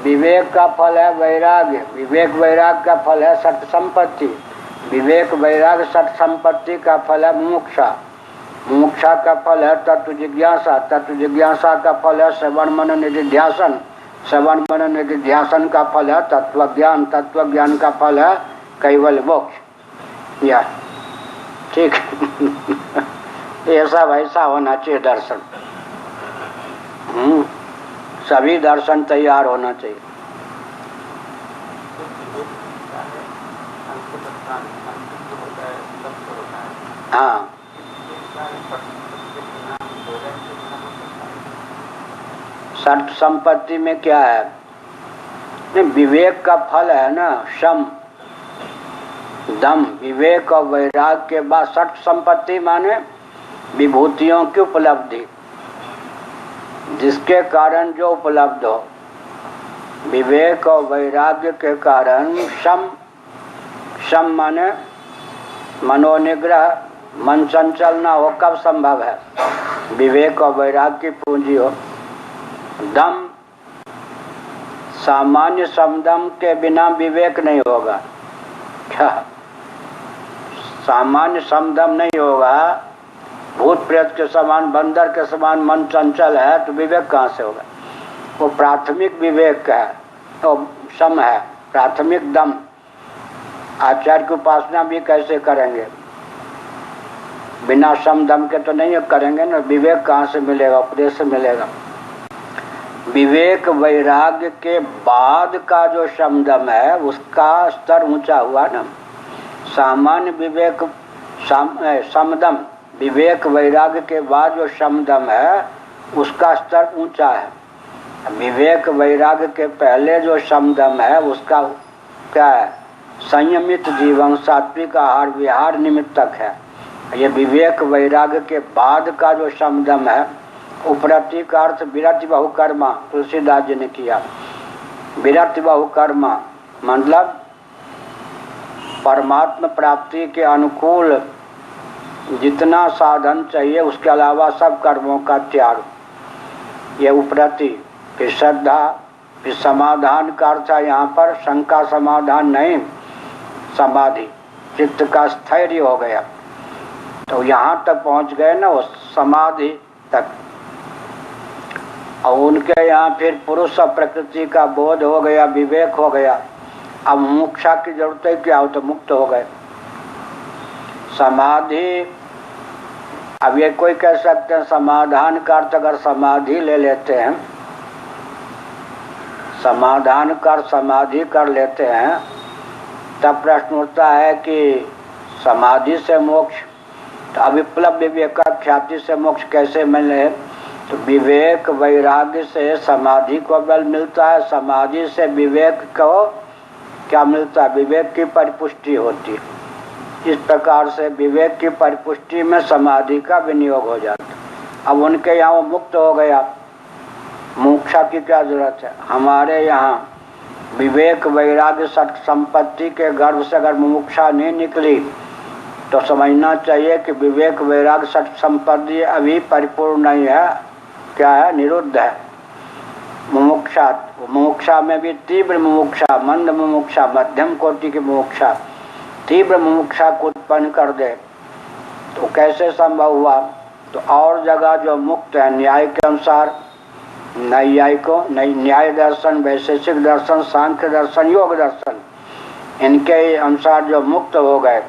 [SPEAKER 1] विवेक का फल है वैराग्य, विवेक वैराग्य का फल है सत्य संपत्ति, विवेक वैराग्य सत्य संपत्ति का फल है मुमुक्षा, मुमुक्षा का फल है तत्व जिज्ञासा, तत्व जिज्ञासा का फल है श्रवण मनन निधिध्यासन, श्रवण मनन निधिध्यासन का फल है तत्व ज्ञान, तत्व ज्ञान का फल है कैवल्य मोक्ष। या ठीक ऐसा वैसा होना चाहिए दर्शन। सभी दर्शन तैयार होना चाहिए। हाँ, सत्य संपत्ति में क्या है? विवेक का फल है ना शम दम। विवेक और वैराग के बाद सत्य संपत्ति माने विभूतियों की उपलब्धि, जिसके कारण जो उपलब्ध हो। विवेक और वैराग्य के कारण शम माने मनोनिग्रह, मन चंचल ना हो कब संभव है? विवेक और वैराग्य की पूंजी हो। दम, सामान्य समदम के बिना विवेक नहीं होगा। क्या? सामान्य समदम नहीं होगा। भूत प्रेत के समान, बंदर के समान मन चंचल है तो विवेक कहाँ से होगा? वो प्राथमिक विवेक है, तो सम है, प्राथमिक दम। आचार्य की उपासना भी कैसे करेंगे? बिना सम दम के तो नहीं करेंगे ना। विवेक कहाँ से मिलेगा? उपदेश से मिलेगा। विवेक वैराग्य के बाद का जो समदम है उसका स्तर ऊंचा हुआ ना। सामान्य विवेक समदम, विवेक वैराग्य के बाद जो समदम है उसका स्तर ऊंचा है। विवेक वैराग्य के पहले जो समदम है उसका क्या है? संयमित जीवन, सात्विक आहार विहार निमित्तक है। ये विवेक वैराग्य के बाद का जो समदम है, उपरति का अर्थ विरति बहुकर्मा, तुलसीदास जी ने किया। विरति बहुकर्मा मतलब परमात्मा प्राप्ति के अनुकूल जितना साधन चाहिए उसके अलावा सब कर्मों का त्याग, ये उपरति। फिर श्रद्धा, फिर समाधान का अर्थ है यहाँ पर शंका समाधान नहीं, समाधि, चित्त का स्थैर्य हो गया। तो यहाँ तक पहुँच गए ना वो समाधि तक। और उनके यहाँ फिर पुरुष और प्रकृति का बोध हो गया, विवेक हो गया। अब मोक्षा की जरूरत है क्या, हो तो मुक्त हो गए। समाधि, अब ये कोई कह सकते हैं समाधान का अर्थ अगर समाधि ले लेते हैं, समाधान कर समाधि कर लेते हैं, तब प्रश्न उठता है कि समाधि से मोक्ष, तो अविप्लव विवेक ख्याति से मोक्ष कैसे मिले। तो विवेक वैराग्य से समाधि को बल मिलता है, समाधि से विवेक को क्या मिलता है, विवेक की परिपुष्टि होती है। इस प्रकार से विवेक की परिपुष्टि में समाधि का विनियोग हो जाता है। अब उनके यहाँ वो मुक्त हो गया, मोक्षा की क्या जरूरत है। हमारे यहाँ विवेक वैराग्य सत संपत्ति के गर्भ से अगर मोक्षा नहीं निकली तो समझना चाहिए कि विवेक वैराग्य सत संपत्ति अभी परिपूर्ण नहीं है, क्या है, निरुद्ध है। मुमुक्षा, मुमुक्षा में भी तीव्र मुमुक्षा, मंद मुमुक्षा, मध्यम कोटि की मुमुक्षा, तीव्र मुमुक्षा को उत्पन्न कर दे तो कैसे संभव हुआ। तो और जगह जो मुक्त है न्याय के अनुसार, नैयायिकों न्याय दर्शन, वैशेषिक दर्शन, सांख्य दर्शन, योग दर्शन, इनके अनुसार जो मुक्त हो गए,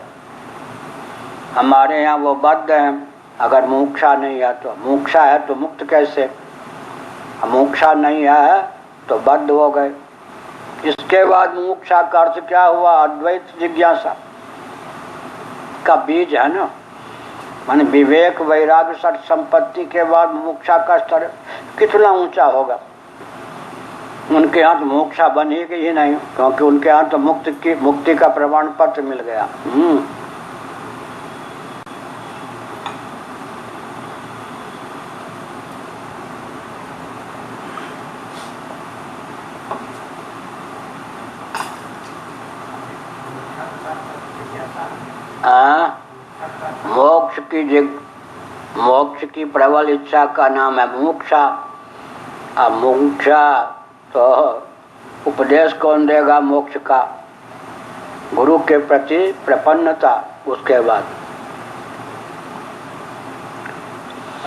[SPEAKER 1] हमारे यहाँ वो बद्ध हैं। अगर मोक्षा नहीं है तो, मोक्षा है तो मुक्त कैसे, मोक्षा नहीं है तो बद्ध हो गए। इसके बाद मोक्षा का अर्थ क्या हुआ, अद्वैत जिज्ञासा का बीज है ना। माने विवेक वैराग्य सत संपत्ति के बाद मोक्षा का स्तर कितना ऊंचा होगा। उनके यहाँ तो मोक्षा बनेगी ही नहीं, क्योंकि उनके यहाँ तो मुक्ति का प्रमाण पत्र मिल गया। मोक्ष की प्रबल इच्छा का नाम है मोक्षा। अब मोक्षा तो उपदेश कौन देगा मोक्ष का, गुरु के प्रति प्रपन्नता। उसके बाद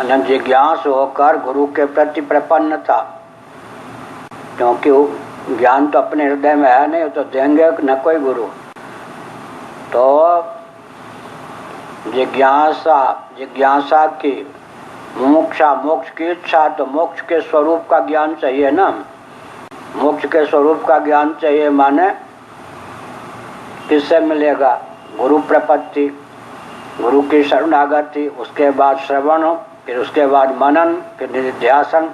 [SPEAKER 1] अनंत जिज्ञास होकर गुरु के प्रति प्रपन्नता, क्योंकि ज्ञान तो अपने हृदय में है नहीं, तो देंगे न कोई गुरु। तो जिज्ञासा की मुमुक्षा, मोक्ष की इच्छा, तो मोक्ष के स्वरूप का ज्ञान चाहिए ना। मोक्ष के स्वरूप का ज्ञान चाहिए, माने किससे मिलेगा, गुरु प्रपत्ति, गुरु की शरणागति, उसके बाद श्रवण, फिर उसके बाद मनन, फिर निधिध्यासन।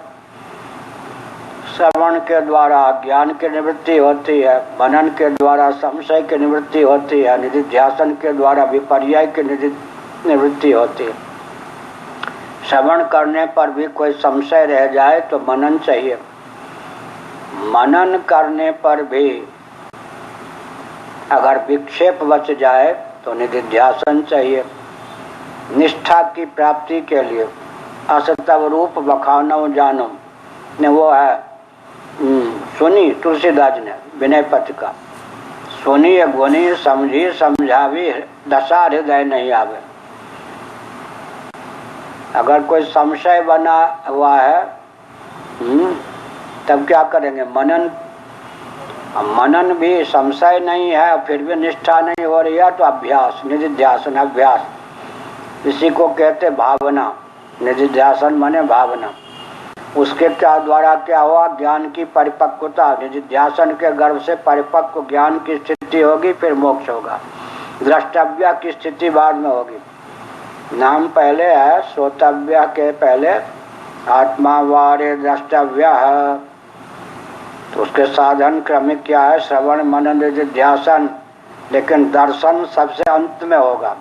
[SPEAKER 1] श्रवण के द्वारा ज्ञान की निवृत्ति होती है, मनन के द्वारा संशय की निवृत्ति होती है, निधिध्यासन के द्वारा विपर्यय की निवृत्ति होती है। श्रवण करने पर भी कोई संशय रह जाए तो मनन चाहिए, मनन करने पर भी अगर विक्षेप बच जाए तो निधिध्यासन चाहिए। निष्ठा की प्राप्ति के लिए असतव रूप बखानो जानो ने वो है सुनी तुलसीदास ने विनय पथ का, सुनी गुनी समझी समझावी दशा हृदय नहीं आवे। अगर कोई संशय बना हुआ है तब क्या करेंगे, मनन। मनन भी संशय नहीं है फिर भी निष्ठा नहीं हो रही है तो अभ्यास, निधिध्यासन अभ्यास, इसी को कहते भावना। निधिध्यासन माने भावना। उसके क्या द्वारा क्या हुआ, ज्ञान की परिपक्वता, निधिध्यासन के गर्भ से परिपक्व ज्ञान की स्थिति होगी, फिर मोक्ष होगा। द्रष्टव्य की स्थिति बाद में होगी। नाम पहले है, श्रोतव्य के पहले आत्मा वारे द्रष्टव्य है। तो उसके साधन क्रमिक क्या है, श्रवण मनन निधिध्यासन, लेकिन दर्शन सबसे अंत में होगा।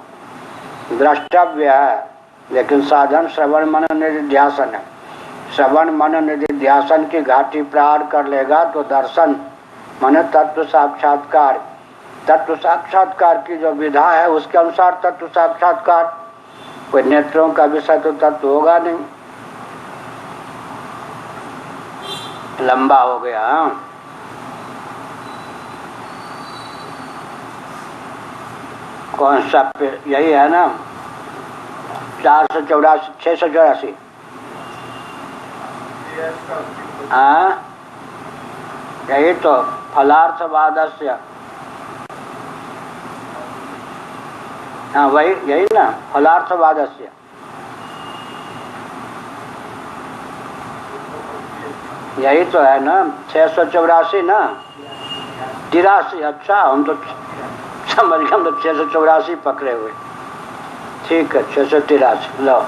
[SPEAKER 1] द्रष्टव्य है लेकिन साधन श्रवण मनन निधिध्यासन है। श्रवण मनन निधिध्यासन की घाटी प्रार कर लेगा तो दर्शन मन तत्व साक्षात्कार, तत्व साक्षात्कार की जो विधा है उसके अनुसार तत्व साक्षात्कार। कोई नेत्रों का विषय तो तत्व होगा नहीं, लंबा हो गया। कौन सा यही है ना, 484 684। हाँ यही तो, फलार्थवादस्य। हाँ वही, यही ना, फलार्थवादस्य। यही तो है ना, 684 ना, 83। अच्छा, हम तो समझ गए, हम तो 684 पकड़े हुए। ठीक है, 683 लो।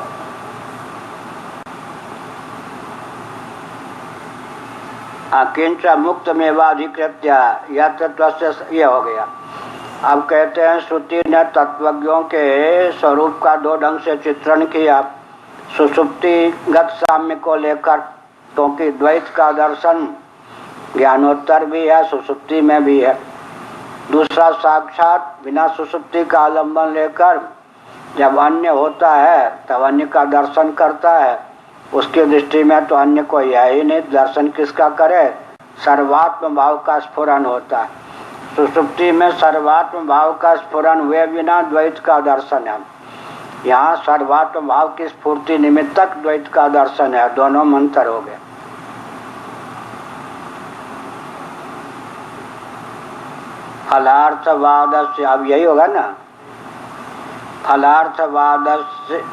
[SPEAKER 1] किंच मुक्त मेवाधिकृत्य, यह तत्व से ये हो गया। अब कहते हैं श्रुति ने तत्वज्ञों के स्वरूप का दो ढंग से चित्रण किया, सुषुप्तिगत साम्य को लेकर, क्योंकि द्वैत का दर्शन ज्ञानोत्तर भी है, सुषुप्ति में भी है। दूसरा, साक्षात बिना सुषुप्ति का आलम्बन लेकर जब अन्य होता है तब अन्य का दर्शन करता है। उसकी दृष्टि में तो अन्य कोई है ही नहीं, दर्शन किसका करे? सर्वात्म भाव का स्फुरन होता है। सुषुप्ति में सर्वात्म भाव का स्फुरन हुए बिना द्वैत का दर्शन है। यहाँ सर्वात्म भाव की स्फूर्ति निमित्तक द्वैत का दर्शन है, दोनों मंत्र हो गए। फलार्थवादस्य, अब यही होगा ना, फलार्थवादस्य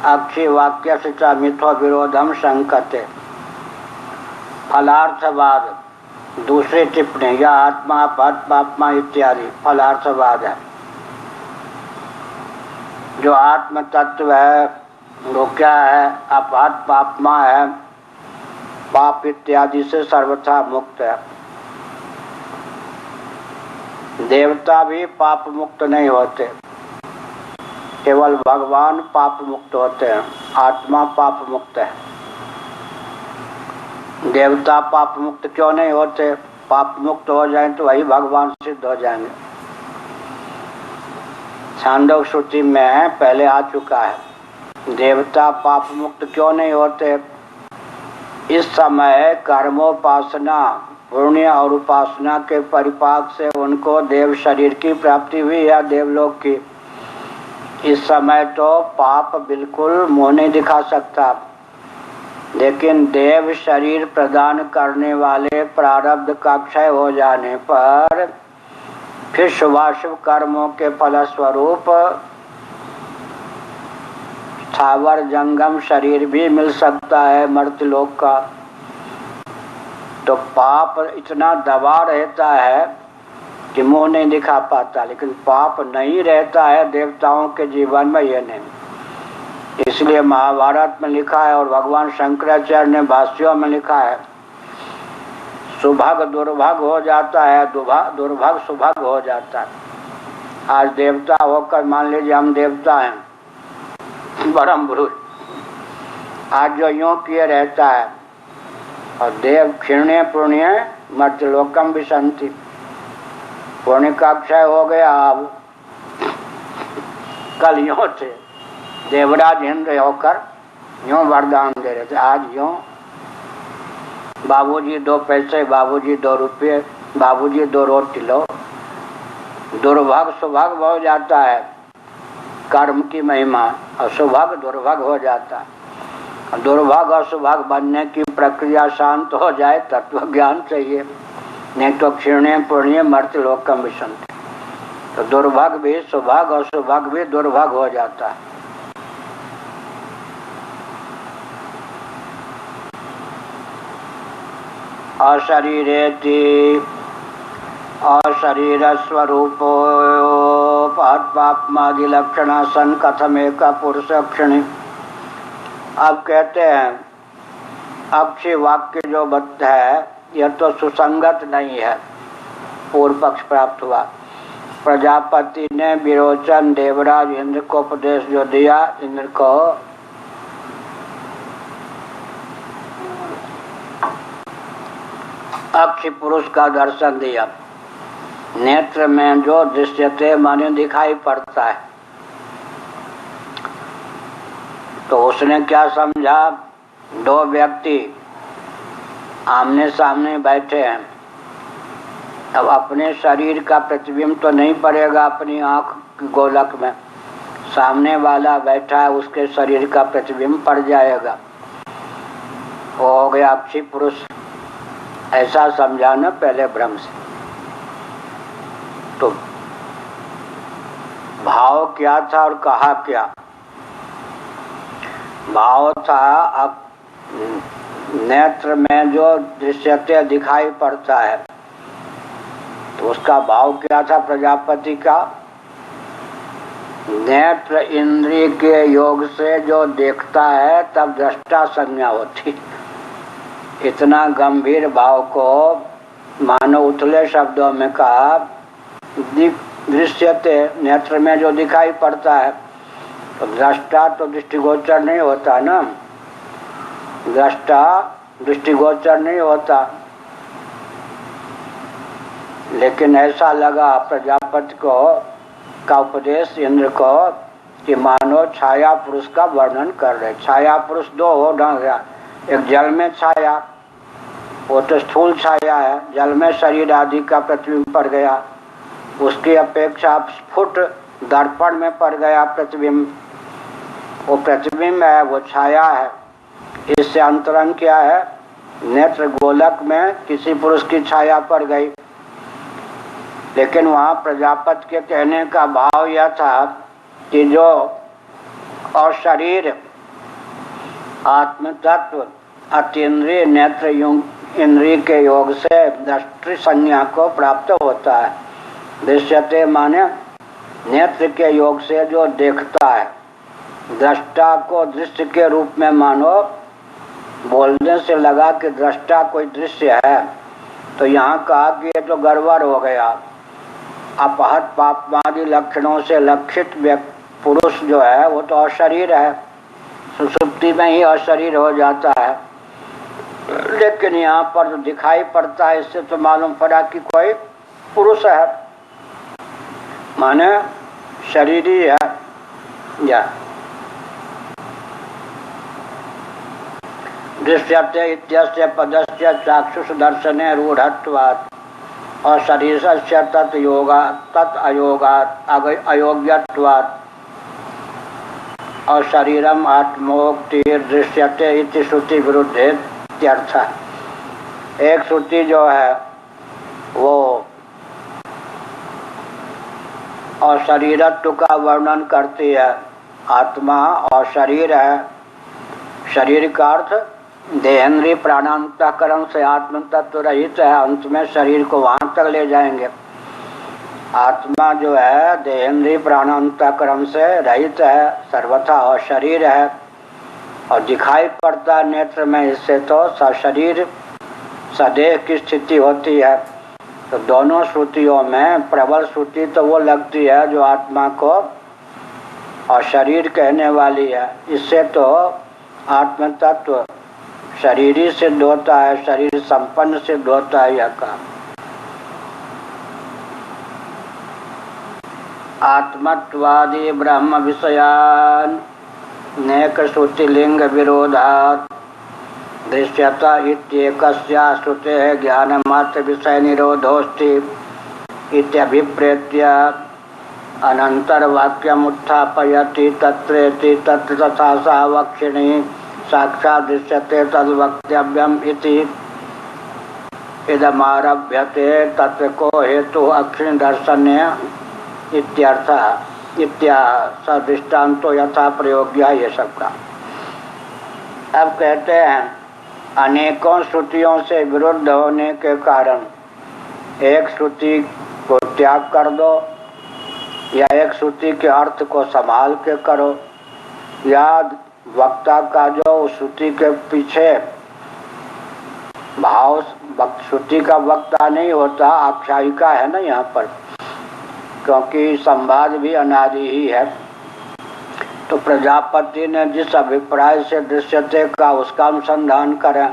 [SPEAKER 1] अक्षि वाक्य से मिथो विरोधम संकते। फलार्थवाद दूसरी टिप्पणी, या आत्मा पात्मा इत्यादि फलार्थवाद है। जो आत्म तत्व है वो क्या है? अपात पापमा है, पाप इत्यादि से सर्वथा मुक्त है। देवता भी पाप मुक्त नहीं होते, केवल भगवान पाप मुक्त होते हैं, आत्मा पाप मुक्त है। देवता पाप मुक्त क्यों नहीं होते? पाप मुक्त हो जाए तो वही भगवान सिद्ध हो जाएंगे। छांदोग्य श्रुति में पहले आ चुका है। देवता पाप मुक्त क्यों नहीं होते? इस समय कर्मोपासना, पुण्य और उपासना के परिपाक से उनको देव शरीर की प्राप्ति हुई या देवलोक की। इस समय तो पाप बिल्कुल मुंह नहीं दिखा सकता, लेकिन देव शरीर प्रदान करने वाले प्रारब्ध का क्षय हो जाने पर फिर शुभाशुभ कर्मों के फलस्वरूप स्थावर जंगम शरीर भी मिल सकता है मर्त्यलोक का। तो पाप इतना दबा रहता है कि मुंह नहीं दिखा पाता, लेकिन पाप नहीं रहता है देवताओं के जीवन में, ये नहीं। इसलिए महाभारत में लिखा है और भगवान शंकराचार्य ने भाष्यों में लिखा है, सुभग दुर्भग हो जाता है, दुर्भग सुभग हो जाता है। आज देवता होकर मान लीजिए हम देवता हैं, परम पुरुष, आज जो यूं किए रहता है, और देव क्षीणे पुण्य मर्त्यलोकम विशंति, पुण्य का क्षय हो गया। अब कल यूं थे, देवराज इंद्र होकर यूं वरदान दे रहे थे, आज यूं बाबूजी 2 पैसे, बाबूजी 2 रुपये, बाबूजी 2 रोटी लो। दुर्भग सुभग हो जाता है कर्म की महिमा, और सुभग दुर्भग हो जाता है। दुर्भग और सुभग बनने की प्रक्रिया शांत हो जाए, तत्व ज्ञान चाहिए, नहीं तो क्षीणे पुण्य मर्त्यलोकम विशंति। तो दुर्भग भी सुभग और सुभग भी दुर्भग हो जाता है। अशरीरेति अशरीर स्वरूपो पात्मादि लक्षण सन कथमेक पुरुष क्षणी। अब कहते हैं अक्षय वाक्य जो बद्ध है यह तो सुसंगत नहीं है, पूर्व पक्ष प्राप्त हुआ। प्रजापति ने विरोचन देवराज इंद्र को उपदेश जो दिया, इंद्र को अक्षय पुरुष का दर्शन दिया। नेत्र में जो दृश्यते माने दिखाई पड़ता है, तो उसने क्या समझा, दो व्यक्ति आमने सामने बैठे हैं, अब अपने शरीर का प्रतिबिंब तो नहीं पड़ेगा अपनी आंख की गोलक में, सामने वाला बैठा है उसके शरीर का प्रतिबिंब पड़ जाएगा, वो हो गया अक्षी पुरुष। ऐसा समझाना पहले भ्रम से। तो भाव क्या था और कहा क्या? भाव था अब नेत्र में जो दृश्यते दिखाई पड़ता है, तो उसका भाव क्या था प्रजापति का? नेत्र इंद्रिय के योग से जो देखता है तब दृष्टा संज्ञा होती। इतना गंभीर भाव को मानो उथले शब्दों में कहा, दृश्यते नेत्र में जो दिखाई पड़ता है, तो दृष्टा तो दृष्टिगोचर नहीं होता ना, दृष्टा दृष्टिगोचर नहीं होता। लेकिन ऐसा लगा प्रजापति को का उपदेश इंद्र को कि मानो छाया पुरुष का वर्णन कर रहे। छाया पुरुष दो हो ढंग गया, एक जल में छाया, वो तो स्थूल छाया है, जल में शरीर आदि का प्रतिबिंब पड़ गया, उसकी अपेक्षा स्फुट दर्पण में पड़ गया प्रतिबिंब, वो प्रतिबिंब है, वो छाया है। इससे अंतरंग क्या है? नेत्र गोलक में किसी पुरुष की छाया पड़ गई। लेकिन वहाँ प्रजापति के कहने का भाव यह था कि जो और शरीर आत्म तत्व अतीन्द्रिय नेत्र इंद्रिय के योग से दृष्टि संज्ञा को प्राप्त होता है। दृश्यते माने नेत्र के योग से जो देखता है, दृष्टा को दृश्य के रूप में मानो। बोलने से लगा कि दृष्टा कोई दृश्य है, तो यहाँ कहा कि ये तो गड़बड़ हो गया। अपहत पापवादी लक्षणों से लक्षित पुरुष जो है वो तो अशरीर है, सुसुप्ति में ही अशरीर हो जाता है। लेकिन यहाँ पर जो दिखाई पड़ता है, इससे तो मालूम पड़ा कि कोई पुरुष है, माने शरीरी है। या दृश्यते इत्यस्य पदस्य चाक्षुष दर्शने रूढ़त्वात् और शरीर से तत् योगा तत् अयोगात् अयोग्यत्वात् और शरीरम आत्मोक्तिर दृश्यते इति श्रुति विरुद्धे इत्यर्थ। एक श्रुति जो है वो और शरीरत्व का वर्णन करती है, आत्मा और शरीर है। शरीर का अर्थ देहेंद्रीय प्राणांतकरण से आत्म तत्व रहित है, अंत में शरीर को वहां तक ले जाएंगे। आत्मा जो है देहेंद्रीय प्राणांतकरण से रहित है, सर्वथा और शरीर है और दिखाई पड़ता नेत्र में, इससे तो सशरीर सदेह की स्थिति होती है। तो दोनों श्रुतियों में प्रबल श्रुति तो वो लगती है जो आत्मा को और शरीर कहने वाली है। इससे तो आत्म तत्व शरीरी सिद्ध होता है, शरीर संपन्न सिद्ध होता है। यह काम आत्मत्वादि ब्रह्म विषयान नेक श्रुति लिंग विरोधात् दृश्यता इत्येकस्या श्रुतेः ज्ञानमात्र विषय निरोधोस्ति इत्यभिप्रेत्य अनंतर वाक्यम उत्थापयति तत्रेति तत्र तथा सा वक्षिणी साक्षात् दृश्यते तद्वक्तव्यम् इति इदमारभ्यते तत्र को हेतु अक्षिण दर्शने इत्यर्थ इत्या सदृष्टान्तो यथा प्रयोग्य ये सब का। अब कहते हैं अनेकों श्रुतियों से विरुद्ध होने के कारण एक श्रुति को त्याग कर दो, या एक श्रुति के अर्थ को संभाल के करो, या वक्ता का जो श्रुति के पीछे भाव, श्रुति का वक्ता नहीं होता, आख्यायिका है ना यहाँ पर, क्योंकि संवाद भी अनादि ही है। तो प्रजापति ने जिस अभिप्राय से दृश्यते का उसका अनुसंधान करें,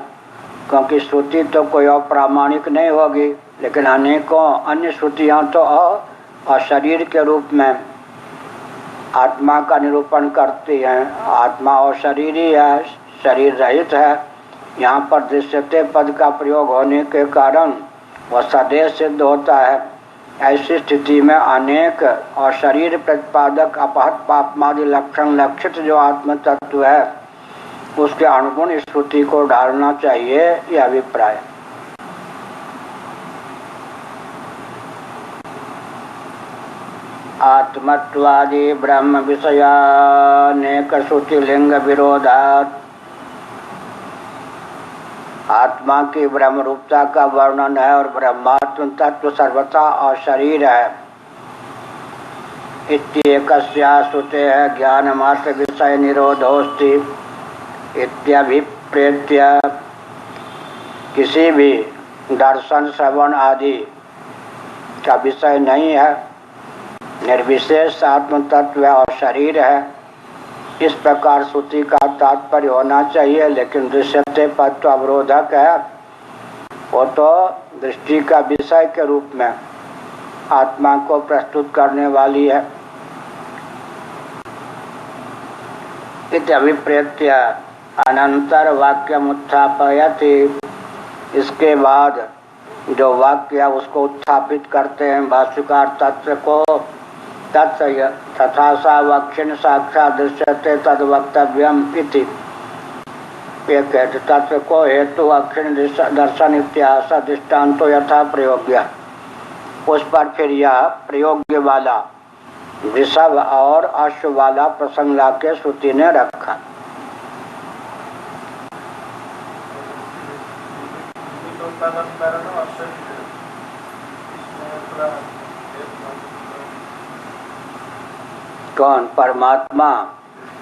[SPEAKER 1] क्योंकि श्रुति तो कोई अप्रामाणिक नहीं होगी, लेकिन अनेकों अन्य श्रुतियाँ तो अशरीर के रूप में आत्मा का निरूपण करती हैं। आत्मा और शरीर ही है, शरीर रहित है। यहाँ पर दृश्यते पद का प्रयोग होने के कारण वह सदैव सिद्ध होता है। ऐसी स्थिति में अनेक और शरीर प्रतिपादक अपहत पापमादि लक्षण लक्षित जो आत्म तत्व है उसके अनुगुण स्तुति को ढालना चाहिए, यह अभिप्राय। आत्मत्वादि ब्रह्म विषयानेक श्रुति लिंग विरोधात् आत्मा की ब्रह्म रूपता का वर्णन है और ब्रह्मात्म तत्व सर्वथा अशरीर है। इत्येकस्या श्रुते है ज्ञान मात्र विषय निरोधोस्ति इत्यभिप्रेत्य किसी भी दर्शन श्रवण आदि का विषय नहीं है, निर्विशेष आत्म तत्व और शरीर है। इस प्रकार श्रुति का तात्पर्य होना चाहिए। लेकिन दृश्यते पद तो अवरोधक है, वो तो दृष्टि का विषय के रूप में आत्मा को प्रस्तुत करने वाली है। इति अभिप्रेत्य अनंतर वाक्यम उत्थापयति, इसके बाद जो वाक्य उसको उत्थापित करते हैं भाष्यकार तत्व को, तथा सा वक्षिण साक्षात दृश्यते तद वक्तव्यम इति। ये कहते तत्व को हेतु अक्षिण दर्शन इत्यास दृष्टान्तो यथा प्रयोग्य, उस पर फिर यह प्रयोग्य वाला वृषभ और अश्व वाला प्रसंग लाके श्रुति ने रखा। कौन? परमात्मा।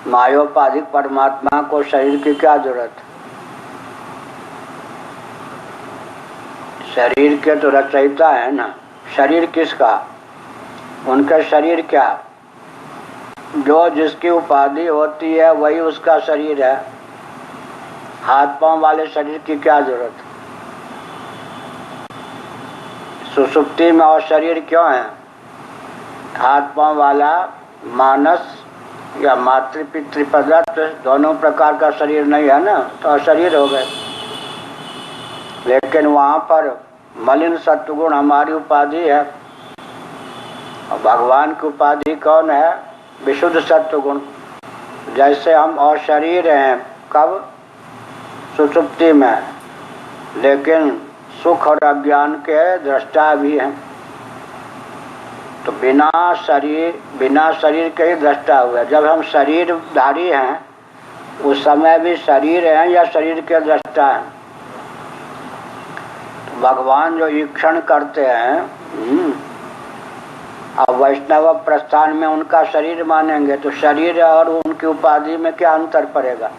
[SPEAKER 1] मायोपाधिक परमात्मा को शरीर की क्या जरूरत? शरीर के तो रचयिता है ना। शरीर किसका? उनका शरीर क्या? जो जिसकी उपाधि होती है वही उसका शरीर है। हाथ पांव वाले शरीर की क्या जरूरत? सुषुप्ति में और शरीर क्यों है? हाथ पांव वाला मानस या मातृ पितृपदार्थ दोनों प्रकार का शरीर नहीं है ना, तो अशरीर हो गए। लेकिन वहाँ पर मलिन सत्वगुण हमारी उपाधि है और भगवान की उपाधि कौन है? विशुद्ध सत्वगुण। जैसे हम अशरीर हैं कब? सुषुप्ति में, लेकिन सुख और अज्ञान के दृष्टा भी हैं। तो बिना शरीर के ही दृष्टा हुए। जब हम शरीरधारी हैं उस समय भी शरीर हैं या शरीर के दृष्टा हैं? तो भगवान जो ईक्षण करते हैं, अब वैष्णव प्रस्थान में उनका शरीर मानेंगे तो शरीर और उनकी उपाधि में क्या अंतर पड़ेगा?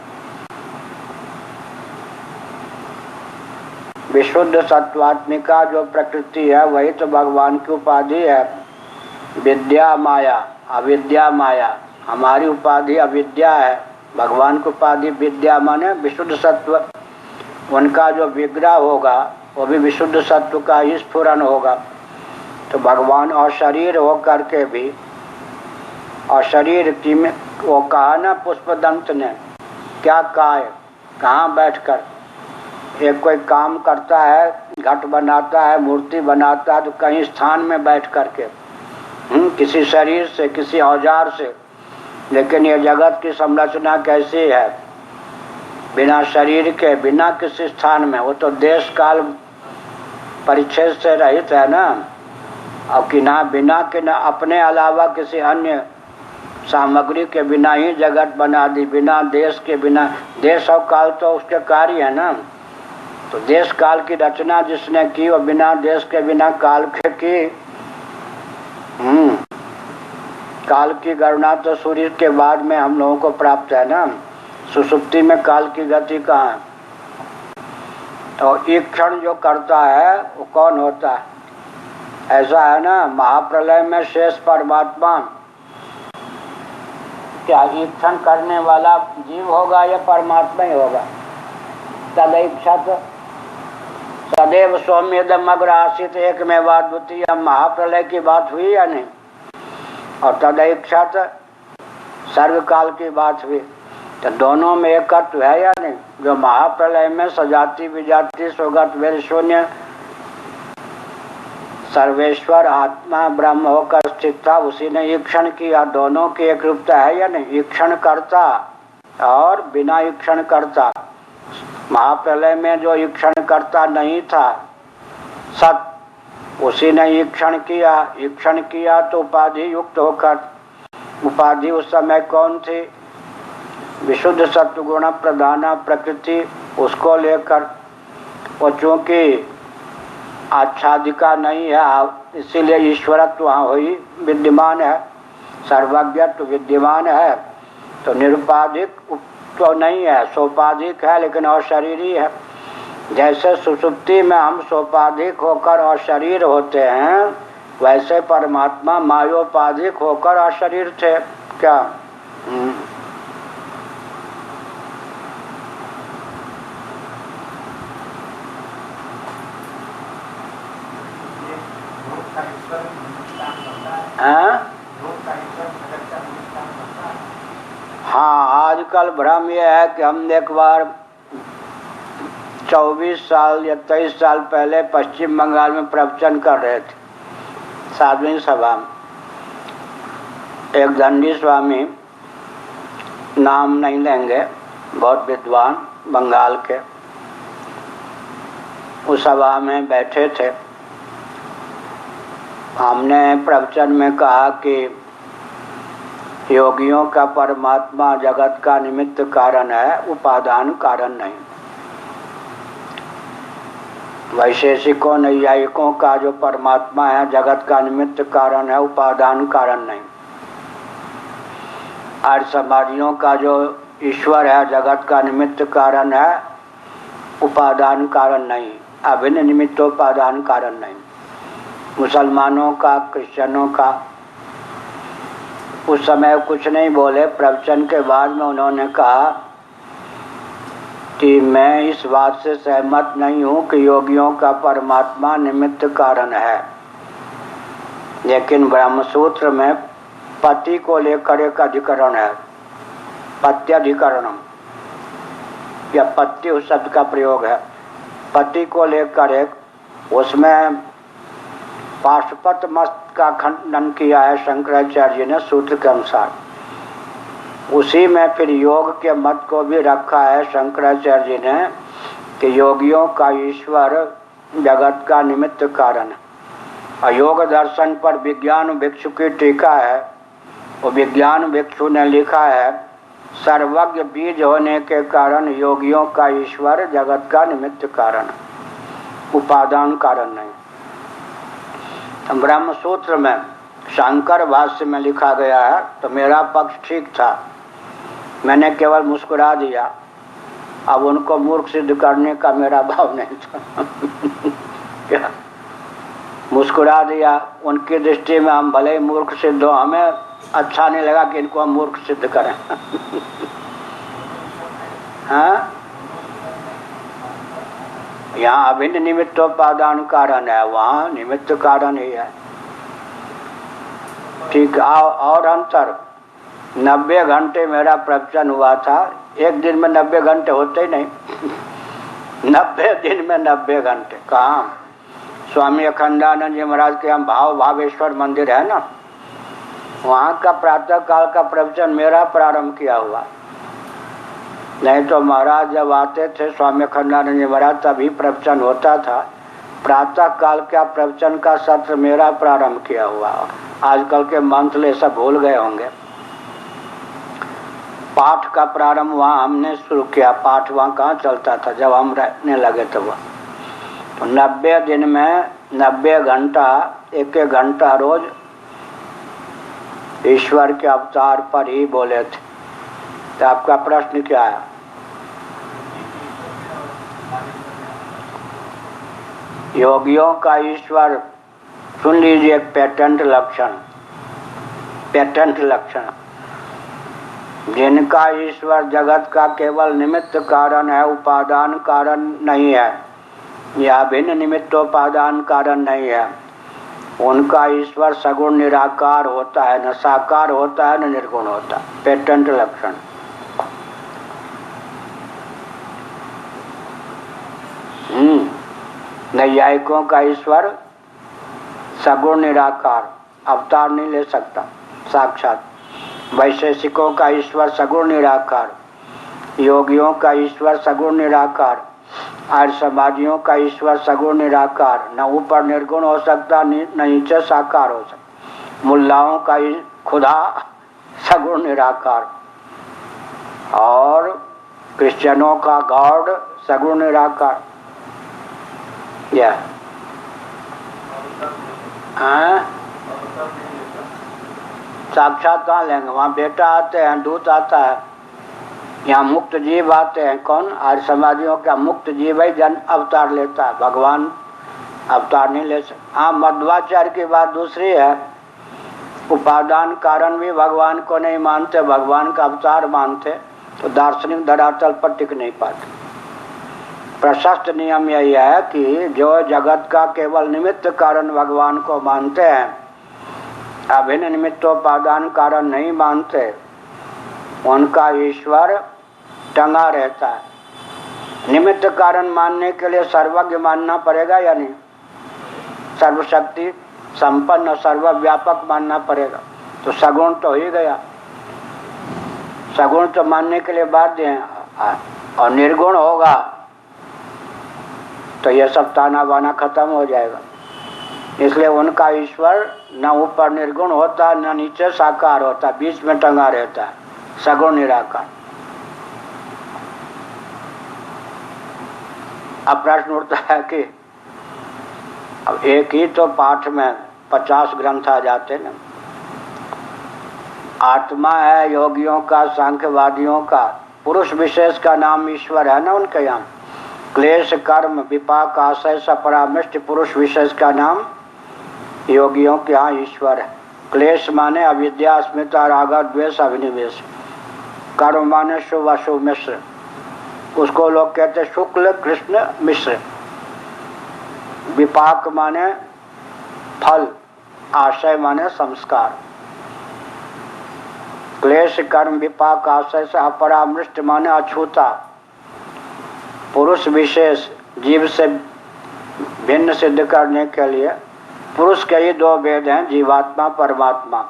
[SPEAKER 1] विशुद्ध सत्वात्मिका जो प्रकृति है वही तो भगवान की उपाधि है। विद्या माया, अविद्या माया, हमारी उपाधि अविद्या है, भगवान की उपाधि विद्या माने विशुद्ध सत्व। उनका जो विग्रह होगा वो भी विशुद्ध सत्व का ही स्फुरन होगा। तो भगवान और शरीर हो करके भी, और शरीर की में वो कहा ना पुष्पदंत ने, क्या कहा है? कहाँ बैठकर एक कोई काम करता है, घट बनाता है, मूर्ति बनाता है, तो कहीं स्थान में बैठ करके, किसी शरीर से, किसी औजार से। लेकिन ये जगत की संरचना कैसी है? बिना शरीर के, बिना किसी स्थान में, वो तो देश काल परिच्छेद से रहित है ना। और कि ना बिना के ना अपने अलावा किसी अन्य सामग्री के बिना ही जगत बना दी, बिना देश के, बिना देश और काल तो उसके कार्य है ना। तो देश काल की रचना जिसने की वो बिना देश के बिना काल के की। काल की गणना तो सूर्य के बाद में हम लोगों को प्राप्त है ना। सुषुप्ति में काल की गति कहाँ है? तो एक क्षण जो करता है वो कौन होता है? ऐसा है ना, महाप्रलय में शेष परमात्मा। क्या एक क्षण करने वाला जीव होगा या परमात्मा ही होगा? तदैक्षत सदैव सौम्यदम अग्र आसित एक में बात होती है। महाप्रलय की बात हुई या नहीं? और तदैक्षत सर्ग काल की बात हुई, तो दोनों में एकत्व है या नहीं? जो महाप्रलय में सजाति विजाति स्वगत वेद शून्य सर्वेश्वर आत्मा ब्रह्म होकर स्थित था, उसी ने ईक्षण किया। दोनों की एक रूपता है या नहीं? ईक्षण करता और बिना ईक्षण करता। महाप्रलय में जो ईक्षण करता नहीं था सत, उसी ने ईक्षण किया। ईक्षण किया तो उपाधि युक्त होकर, उपाधि उस समय कौन थी? विशुद्ध सत्वगुण प्रधान प्रकृति, उसको लेकर। और चूंकि आच्छादिका नहीं है, इसीलिए ईश्वरत्व वहाँ हुई विद्यमान है, सर्वज्ञत्व विद्यमान है। तो निरुपाधिक तो नहीं है, सोपाधिक है, लेकिन अशरीरी है। जैसे सुसुप्ति में हम सोपाधिक होकर अशरीर होते हैं, वैसे परमात्मा मायोपाधिक होकर अशरीर थे। क्या? हाँ, आजकल भ्रम यह है कि हम एक बार 24 साल या 23 साल पहले पश्चिम बंगाल में प्रवचन कर रहे थे सार्वजनिक सभा में। एक दंडी स्वामी, नाम नहीं लेंगे, बहुत विद्वान बंगाल के, उस सभा में बैठे थे। हमने प्रवचन में कहा कि योगियों का परमात्मा जगत का निमित्त कारण है, उपादान कारण नहीं। वैशेषिकों नैयायिकों का जो परमात्मा है जगत का निमित्त कारण है, उपादान कारण नहीं। आर्य समाजियों का जो ईश्वर है जगत का निमित्त कारण है, उपादान कारण नहीं, अभिन्न निमित्तोपादान कारण नहीं। मुसलमानों का, क्रिश्चियनों का, उस समय कुछ नहीं बोले। प्रवचन के बाद में उन्होंने कहा कि मैं इस बात से सहमत नहीं हूँ कि योगियों का परमात्मा निमित्त कारण है, लेकिन ब्रह्मसूत्र में पति को लेकर एक अधिकरण है, पत्यधिकरणम, या पत्ति उस शब्द का प्रयोग है। पति को लेकर एक, उसमें पाशुपत मस्त का खंडन किया है शंकराचार्य जी ने सूत्र के अनुसार। उसी में फिर योग के मत को भी रखा है शंकराचार्य जी ने कि योगियों का ईश्वर जगत का निमित्त कारण है। और योग दर्शन पर विज्ञान भिक्षु की टीका है, वो विज्ञान भिक्षु ने लिखा है, सर्वज्ञ बीज होने के कारण योगियों का ईश्वर जगत का निमित्त कारण, उपादान कारण नहीं। ब्रह्म सूत्र में शंकर भाष्य में लिखा गया है, तो मेरा पक्ष ठीक था, मैंने केवल मुस्कुरा दिया। अब उनको मूर्ख सिद्ध करने का मेरा भाव नहीं था क्या? मुस्कुरा दिया। उनकी दृष्टि में हम भले ही मूर्ख सिद्ध हो, हमें अच्छा नहीं लगा कि इनको हम मूर्ख सिद्ध करें हाँ, यहाँ अभिन्न निमित्तोपादान कारण है, वहाँ निमित्त कारण ही है। ठीक। और अंतर 90 घंटे मेरा प्रवचन हुआ था, एक दिन में 90 घंटे होते ही नहीं 90 दिन में 90 घंटे कहाँ? स्वामी अखंडानंद जी महाराज के यहाँ भावेश्वर मंदिर है ना, वहाँ का प्रातः काल का प्रवचन मेरा प्रारंभ किया हुआ। नहीं तो महाराज जब आते थे स्वामी अखंडानंद जी महाराज तभी प्रवचन होता था। प्रातः काल का प्रवचन का सत्र मेरा प्रारंभ किया हुआ। आजकल के मंत्र सब भूल गए होंगे। पाठ का प्रारंभ वहाँ हमने शुरू किया। पाठ वहाँ कहाँ चलता था जब हम रहने लगे तो वह तो 90 दिन में 90 घंटा, एक घंटा रोज ईश्वर के अवतार पर ही बोले थे। तो आपका प्रश्न क्या है? योगियों का ईश्वर, सुन लीजिए, एक पेटेंट लक्षण, जिनका ईश्वर जगत का केवल निमित्त कारण है, उपादान कारण नहीं है, या भिन्न निमित्तोपादान कारण नहीं है, उनका ईश्वर सगुण निराकार होता है, न साकार होता है न निर्गुण होता, पेटेंट लक्षण। नैयायिकों का ईश्वर सगुण निराकार, अवतार नहीं ले सकता साक्षात। वैशेषिकों का ईश्वर सगुण निराकार, योगियों का ईश्वर सगुण निराकार, आर्य समाजियों का ईश्वर सगुण निराकार, न ऊपर निर्गुण हो सकता न नीचे साकार हो सकता। मुल्लाओं का खुदा सगुण निराकार और क्रिश्चियनों का गॉड सगुण निराकार। साक्षात कहाँ लेंगे? वहाँ बेटा आते हैं, दूत आता है, यहाँ मुक्त जीव आते हैं। कौन? आर्य समाजियों का मुक्त जीव ही जन अवतार लेता है, भगवान अवतार नहीं ले सकता। हाँ, मध्वाचार्य की बात दूसरी है, उपादान कारण भी भगवान को नहीं मानते, भगवान का अवतार मानते, तो दार्शनिक धरातल पर टिक नहीं पाते। प्रशस्त नियम यही है कि जो जगत का केवल निमित्त कारण भगवान को मानते हैं, अभिन्न निमित्तोपादान कारण नहीं मानते, उनका ईश्वर टंगा रहता है। निमित्त कारण मानने के लिए सर्वज्ञ मानना पड़ेगा या नहीं? सर्वशक्ति संपन्न सर्वव्यापक मानना पड़ेगा। तो सगुण तो ही गया, सगुण तो मानने के लिए बाध्य हैं। और निर्गुण होगा तो यह सब ताना बाना खत्म हो जाएगा। इसलिए उनका ईश्वर न ऊपर निर्गुण होता न नीचे साकार होता, बीच में टंगा रहता है, सगुण निराकार। अब प्रश्न उठता है कि अब एक ही तो पाठ में 50 ग्रंथ आ जाते ना। आत्मा है योगियों का, सांख्यवादियों का, पुरुष विशेष का नाम ईश्वर है ना उनके यहाँ। क्लेश कर्म विपाक आशय सपरामृष्टि पुरुष विशेष का नाम योगियों के यहाँ ईश्वर है। क्लेश माने अविद्या अस्मिता राग द्वेष अभिनिवेश, कर्म माने शुभ अशुभ मिश्र, उसको लोग कहते शुक्ल कृष्ण मिश्र। विपाक माने फल, आशय माने संस्कार। क्लेश कर्म विपाक आशय से अपरामृष्ट माने अछूता। पुरुष विशेष जीव से भिन्न सिद्ध करने के लिए पुरुष के ही दो भेद हैं, जीवात्मा परमात्मा।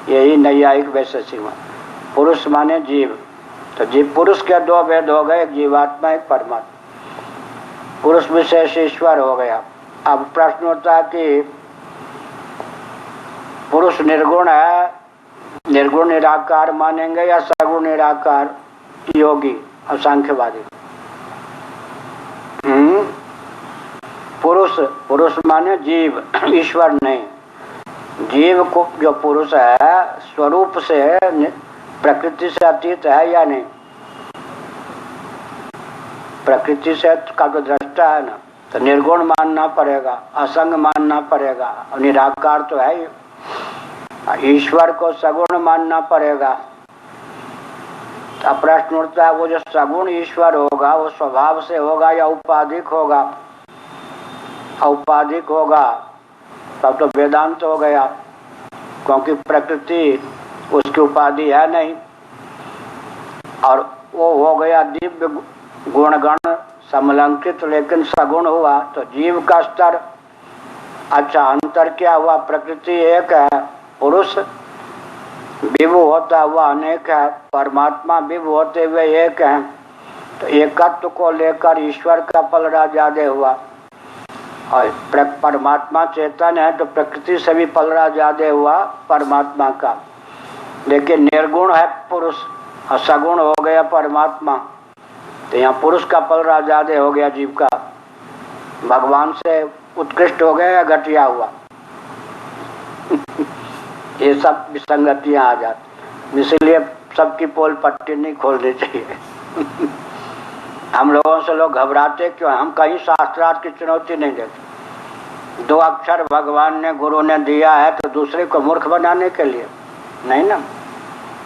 [SPEAKER 1] यही नैयायिक वैशेषिक में पुरुष माने जीव, तो जीव पुरुष के दो भेद हो गए, एक जीवात्मा एक परमात्मा। पुरुष विशेष ईश्वर हो गया। अब प्रश्न होता है कि पुरुष निर्गुण है, निर्गुण निराकार मानेंगे या सगुण निराकार योगी और सांख्यवादी? पुरुष, पुरुष माने जीव, ईश्वर नहीं। जीव को जो पुरुष है स्वरूप से प्रकृति से अतीत है या नहीं? प्रकृति से का तो दृष्टा है ना, तो निर्गुण मानना पड़ेगा, असंग मानना पड़ेगा, और निराकार तो है ही। ईश्वर को सगुण मानना पड़ेगा। अब प्रश्न उठता है वो जो सगुण ईश्वर होगा वो स्वभाव से होगा या उपाधिक होगा? औपाधिक होगा तब तो वेदांत हो गया, क्योंकि प्रकृति उसकी उपाधि है नहीं, और वो हो गया दिव्य गुणगण समलंकित, लेकिन सगुण हुआ तो जीव का स्तर। अच्छा, अंतर क्या हुआ? प्रकृति एक है, पुरुष विभु होता हुआ अनेक है, परमात्मा विभु होते हुए एक है। तो एकत्व को लेकर ईश्वर का पलड़ा ज्यादा हुआ, और परमात्मा चेतन है तो प्रकृति से भी पलड़ा ज्यादा हुआ परमात्मा का। लेकिन निर्गुण है पुरुष और सगुण हो गया परमात्मा, तो यहाँ पुरुष का पलड़ा ज्यादा हो गया जीव का। भगवान से उत्कृष्ट हो गया या घटिया हुआ? ये सब विसंगतियां आ जाती, इसलिए सबकी पोल पट्टी नहीं खोलनी चाहिए। हम लोगों से लोग घबराते क्यों? हम कहीं शास्त्रार्थ की चुनौती नहीं देते। 2 अक्षर भगवान ने गुरु ने दिया है तो दूसरे को मूर्ख बनाने के लिए नहीं ना।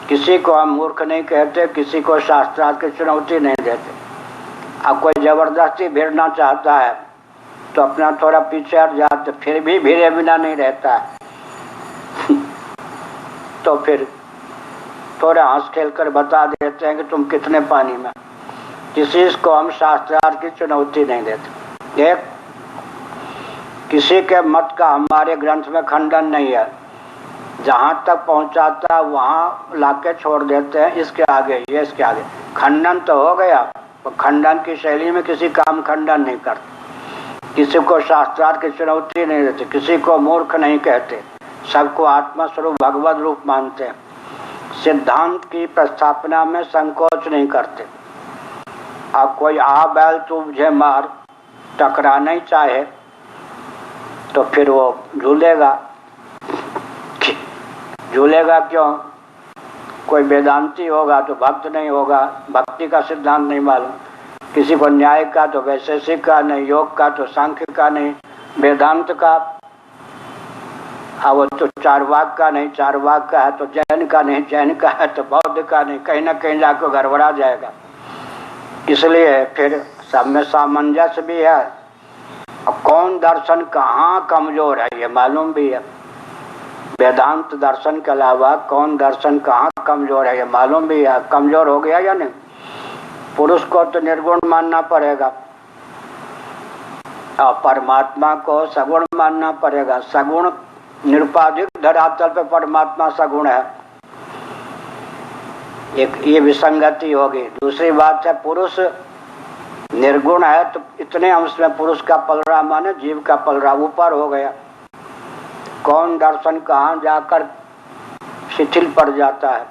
[SPEAKER 1] किसी को हम मूर्ख नहीं कहते, किसी को शास्त्रार्थ की चुनौती नहीं देते। अब कोई जबरदस्ती भिड़ना चाहता है तो अपना थोड़ा पीछे हट जाते, फिर भी भिड़े बिना नहीं रहता है। तो फिर थोड़ा हंस खेल कर बता देते हैं कि तुम कितने पानी में। किसी को हम शास्त्रार्थ की चुनौती नहीं देते। एक किसी के मत का हमारे ग्रंथ में खंडन नहीं है, जहां तक पहुंचाता है वहां लाके छोड़ देते हैं, इसके आगे ये, इसके आगे खंडन तो हो गया। तो खंडन की शैली में किसी काम खंडन नहीं करते, किसी को शास्त्रार्थ की चुनौती नहीं देते, किसी को मूर्ख नहीं कहते, सबको आत्मा स्वरूप भगवत रूप मानते हैं। सिद्धांत की प्रस्थापना में संकोच नहीं करते। अब कोई आ बैल तू मुझे मार टकराना ही चाहे तो फिर वो झूलेगा। झूलेगा क्यों? कोई वेदांती होगा तो भक्त नहीं होगा, भक्ति का सिद्धांत नहीं मालूम। किसी को न्याय का तो वैशेषिक का नहीं, योग का तो सांख्य का नहीं, वेदांत का वो तो चारवाक का नहीं, चारवाक का है तो जैन का नहीं, जैन का है तो बौद्ध का नहीं, कहीं ना कहीं जाकर गड़बड़ा जाएगा। इसलिए फिर सब में सामंजस्य भी है। अब कौन दर्शन कहाँ कमजोर है ये मालूम भी है। वेदांत दर्शन के अलावा कौन दर्शन कहाँ कमजोर है ये मालूम भी है। कमजोर हो गया या नहीं? पुरुष को तो निर्गुण मानना पड़ेगा और परमात्मा को सगुण मानना पड़ेगा। सगुण निरुपाधिक धरातल पे परमात्मा सगुण है, एक ये विसंगति होगी। दूसरी बात है पुरुष निर्गुण है तो इतने अंश में पुरुष का पलड़ा माने जीव का पलड़ा ऊपर हो गया। कौन दर्शन कहाँ जाकर शिथिल पड़ जाता है।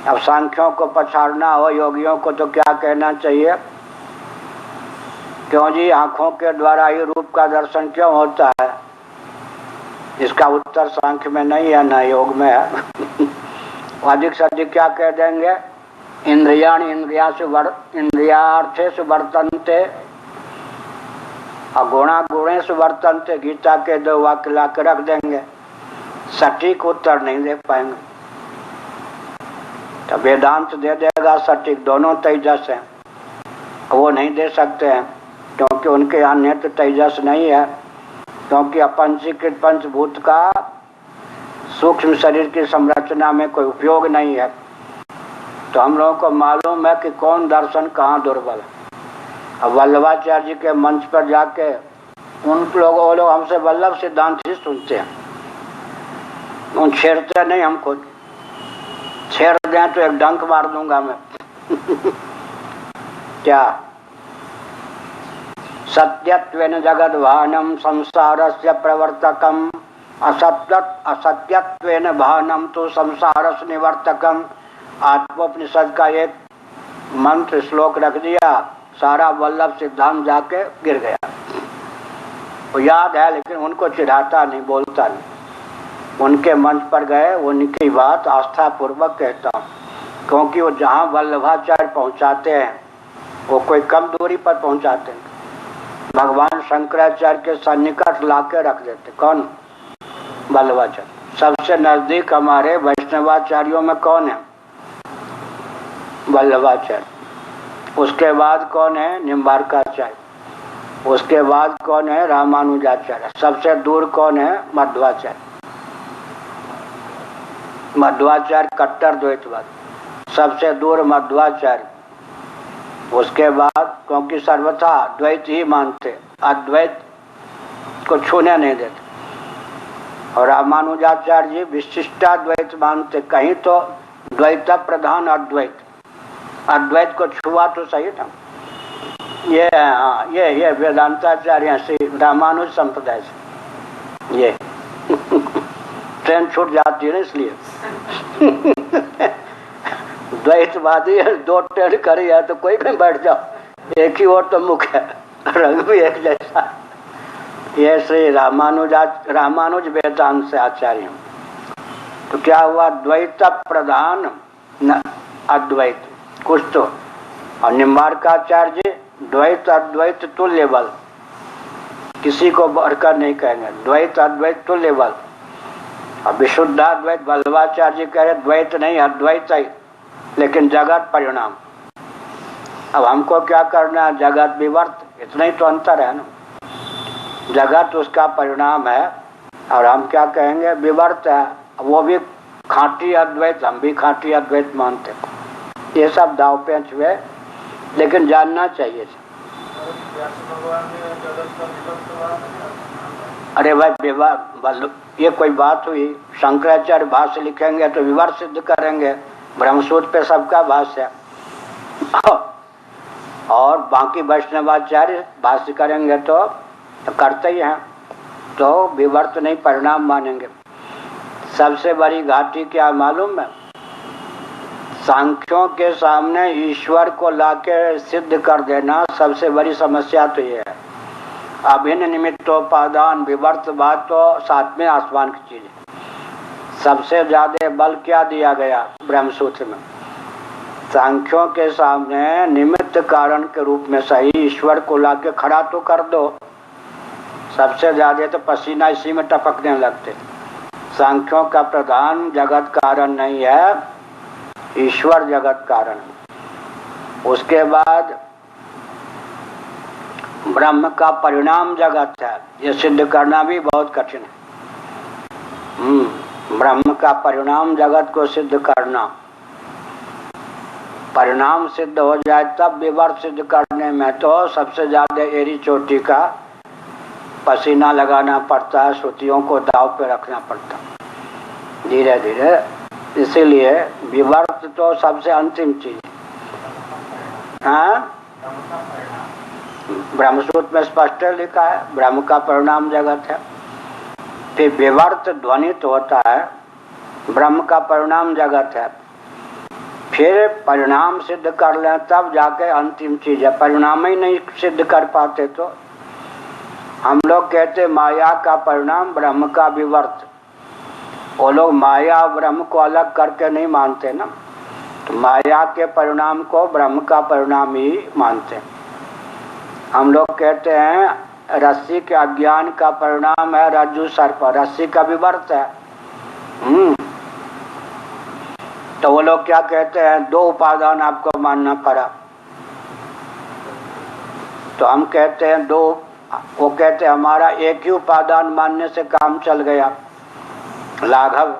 [SPEAKER 1] अब सांख्यों को पछाड़ना हो योगियों को तो क्या कहना चाहिए? क्यों जी आंखों के द्वारा ही रूप का दर्शन क्यों होता है? इसका उत्तर सांख्य में नहीं है ना योग में है। अधिक से अधिक क्या कह देंगे? इंद्रियाणि इंद्रियार्थेषु वर्तन्ते अगुणा गुणेषु वर्तन्ते। गीता के 2 वाक्य ला के रख देंगे, सटीक उत्तर नहीं दे पाएंगे। तो वेदांत दे देगा सटीक, दोनों तेजस हैं, वो नहीं दे सकते हैं क्योंकि उनके यहाँ नेत्र तेजस नहीं है, क्योंकि अपंचीकृत पंचभूत का सूक्ष्म शरीर की संरचना में कोई उपयोग नहीं है। तो हम लोगों को मालूम है कि कौन दर्शन कहाँ दुर्बल है। अब वल्लभाचार्य जी के मंच पर जाके उन लोग वो लोग हमसे वल्लभ सिद्धांत ही सुनते हैं, उन छेड़ते नहीं हमको। छेड़ दें तो एक डंक मार दूंगा मैं। क्या सत्यत्वेन जगद्भानम संसारस्य प्रवर्तकम असत्यत्वेन भानम तो संसारस्य निवर्तकम। आत्मोपनिषद का एक मंत्र श्लोक रख दिया, सारा वल्लभ सिद्धांत जाके गिर गया। वो याद है लेकिन उनको चिढ़ाता नहीं, बोलता नहीं। उनके मंच पर गए, उनकी बात आस्था पूर्वक कहता हूँ, क्योंकि वो जहाँ वल्लभाचार्य पहुँचाते हैं वो कोई कम दूरी पर पहुँचाते हैं। भगवान शंकराचार्य के सन्निकट लाके रख देते। कौन? वल्लभाचार्य। सबसे नजदीक हमारे वैष्णवाचार्यों में कौन है? वल्लभाचार्य। उसके बाद कौन है? निम्बार्काचार्य। उसके बाद कौन है? रामानुजाचार्य। सबसे दूर कौन है? मध्वाचार्य। मध्वाचार्य कट्टर द्वैतवाद, सबसे दूर मध्वाचार्य। उसके बाद क्योंकि सर्वथा द्वैत ही मानते, अद्वैत को छूने नहीं देते। और रामानुजाचार्य जी विशिष्टाद्वैत मानते, कहीं तो द्वैत प्रधान अद्वैत, अद्वैत को छुआ तो सही था। ये वेदांताचार्य श्री रामानुज संप्रदाय से ये ट्रेन छूट जाती है ना, इसलिए द्वैतवादी है, 2 ट्रेन करी है तो कोई भी बैठ जाओ, एक ही और तो मुख है, रंग भी एक जैसा। ये श्री रामानुज वेदांत से आचार्य। तो क्या हुआ? द्वैत प्रधान न अद्वैत कुछ तो। और निम्बार्काचार्य जी द्वैत अद्वैत तुल्य बल, किसी को बढ़कर नहीं कहेंगे, द्वैत अद्वैत तुल्य बल। और विशुद्धाद्वैत वल्लभाचार्य जी कह रहे द्वैत नहीं अद्वैत है, लेकिन जगत परिणाम। अब हमको क्या करना है? जगत विवर्त इतना ही तो अंतर है ना। जगत उसका परिणाम है और हम क्या कहेंगे, विवर्त है। वो भी खांटी अद्वैत, हम भी खांटी अद्वैत मानते। ये सब दाव पेंच हुए, लेकिन जानना चाहिए। अरे भाई ये कोई बात हुई? शंकराचार्य भाष्य लिखेंगे तो विवर सिद्ध करेंगे, ब्रह्मसूत्र पे सबका भाष्य है। और बाकी वैष्णवाचार्य भाष्य करेंगे तो करते ही हैं, तो विवर्त नहीं परिणाम मानेंगे। सबसे बड़ी घाटी क्या मालूम है? सांख्यों के सामने ईश्वर को लाके सिद्ध कर देना सबसे बड़ी समस्या तो ये है। अभिन्न निमित्तोपादान विवर्त बात तो सातवें आसमान की चीज है। सबसे ज्यादा बल क्या दिया गया ब्रह्मसूत्र में? सांख्यों के सामने निमित्त कारण के रूप में सही ईश्वर को लाके खड़ा तो कर दो। सबसे ज्यादा तो पसीना इसी में टपकने लगते। सांख्यों का प्रधान जगत कारण नहीं है, ईश्वर जगत कारण। उसके बाद ब्रह्म का परिणाम जगत है, ये सिद्ध करना भी बहुत कठिन है। ब्रह्म का परिणाम जगत को सिद्ध करना, परिणाम सिद्ध हो जाए तब विवर्त सिद्ध करने में तो सबसे ज्यादा एड़ी चोटी का पसीना लगाना पड़ता है, श्रुतियों को दाव पे रखना पड़ता धीरे धीरे। इसीलिए विवर्त तो सबसे अंतिम चीज है। हाँ, ब्रह्मसूत्र में स्पष्ट लिखा है ब्रह्म का परिणाम जगत है। फिर विवर्त ध्वनित होता है, ब्रह्म का परिणाम जगत है। फिर परिणाम सिद्ध कर लें तब जाके अंतिम चीज है। परिणाम ही नहीं सिद्ध कर पाते तो हम लोग कहते माया का परिणाम ब्रह्म का विवर्त। वो लोग माया और ब्रह्म को अलग करके नहीं मानते ना, तो माया के परिणाम को ब्रह्म का परिणाम ही मानते। हम लोग कहते हैं रस्सी के अज्ञान का परिणाम है रज्जु सर्प, रस्सी का विवर्त है। तो वो लोग क्या कहते हैं, दो उपादान आपको मानना पड़ा। तो हम कहते हैं दो, वो कहते हैं हमारा एक ही उपादान मानने से काम चल गया लाघव,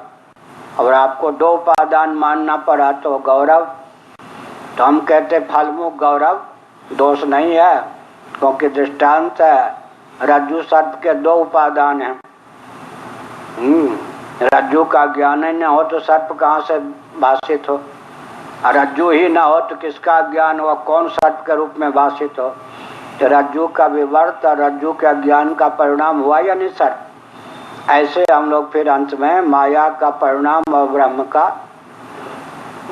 [SPEAKER 1] और आपको दो उपादान मानना पड़ा तो गौरव। तो हम कहते फलमुख गौरव दोष नहीं है, क्योंकि दृष्टांत है रज्जु सर्प के दो उपादान हैं। रज्जु का ज्ञान ही न हो तो सर्प कहाँ से भाषित हो, रज्जु ही न हो तो किसका ज्ञान हो, कौन सर्प के रूप में भाषित हो। तो रज्जु का विवर्त और रज्जु के ज्ञान का परिणाम हुआ या नहीं सर्प। ऐसे हम लोग फिर अंत में माया का परिणाम और ब्रह्म का,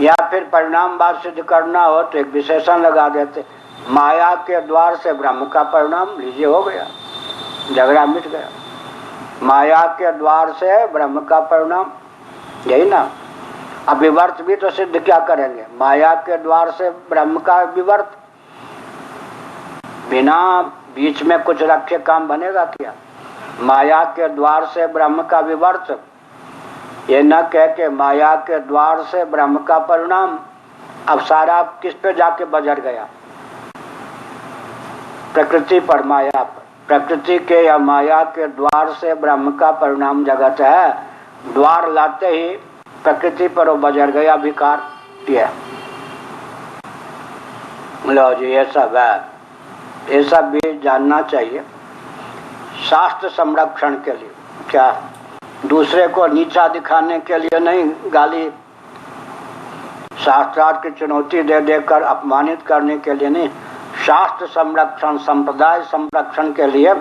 [SPEAKER 1] या फिर परिणाम बात सिद्ध करना हो तो एक विशेषण लगा देते, माया के द्वार से ब्रह्म का परिणाम, लीजिए हो गया, झगड़ा मिट गया। माया के द्वार से ब्रह्म का परिणाम, यही ना। अब विवर्त भी तो सिद्ध क्या करेंगे, माया के द्वार से ब्रह्म का विवर्त, बिना बीच में कुछ रखे काम बनेगा क्या। माया के द्वार से ब्रह्म का विवर्त, ये न कह के माया के द्वार से ब्रह्म का परिणाम। अब सारा किस पे जाके बजर गया, प्रकृति पर, माया पर। प्रकृति के या माया के द्वार से ब्रह्म का परिणाम जगत है, द्वार लाते ही प्रकृति पर वो बजर गया विकार। लो जी, ये सब है, ये सब भी जानना चाहिए शास्त्र संरक्षण के लिए। क्या दूसरे को नीचा दिखाने के लिए नहीं, गाली शास्त्रार्थ की चुनौती दे देकर अपमानित करने के लिए नहीं, शास्त्र संरक्षण, संप्रदाय संरक्षण के लिए।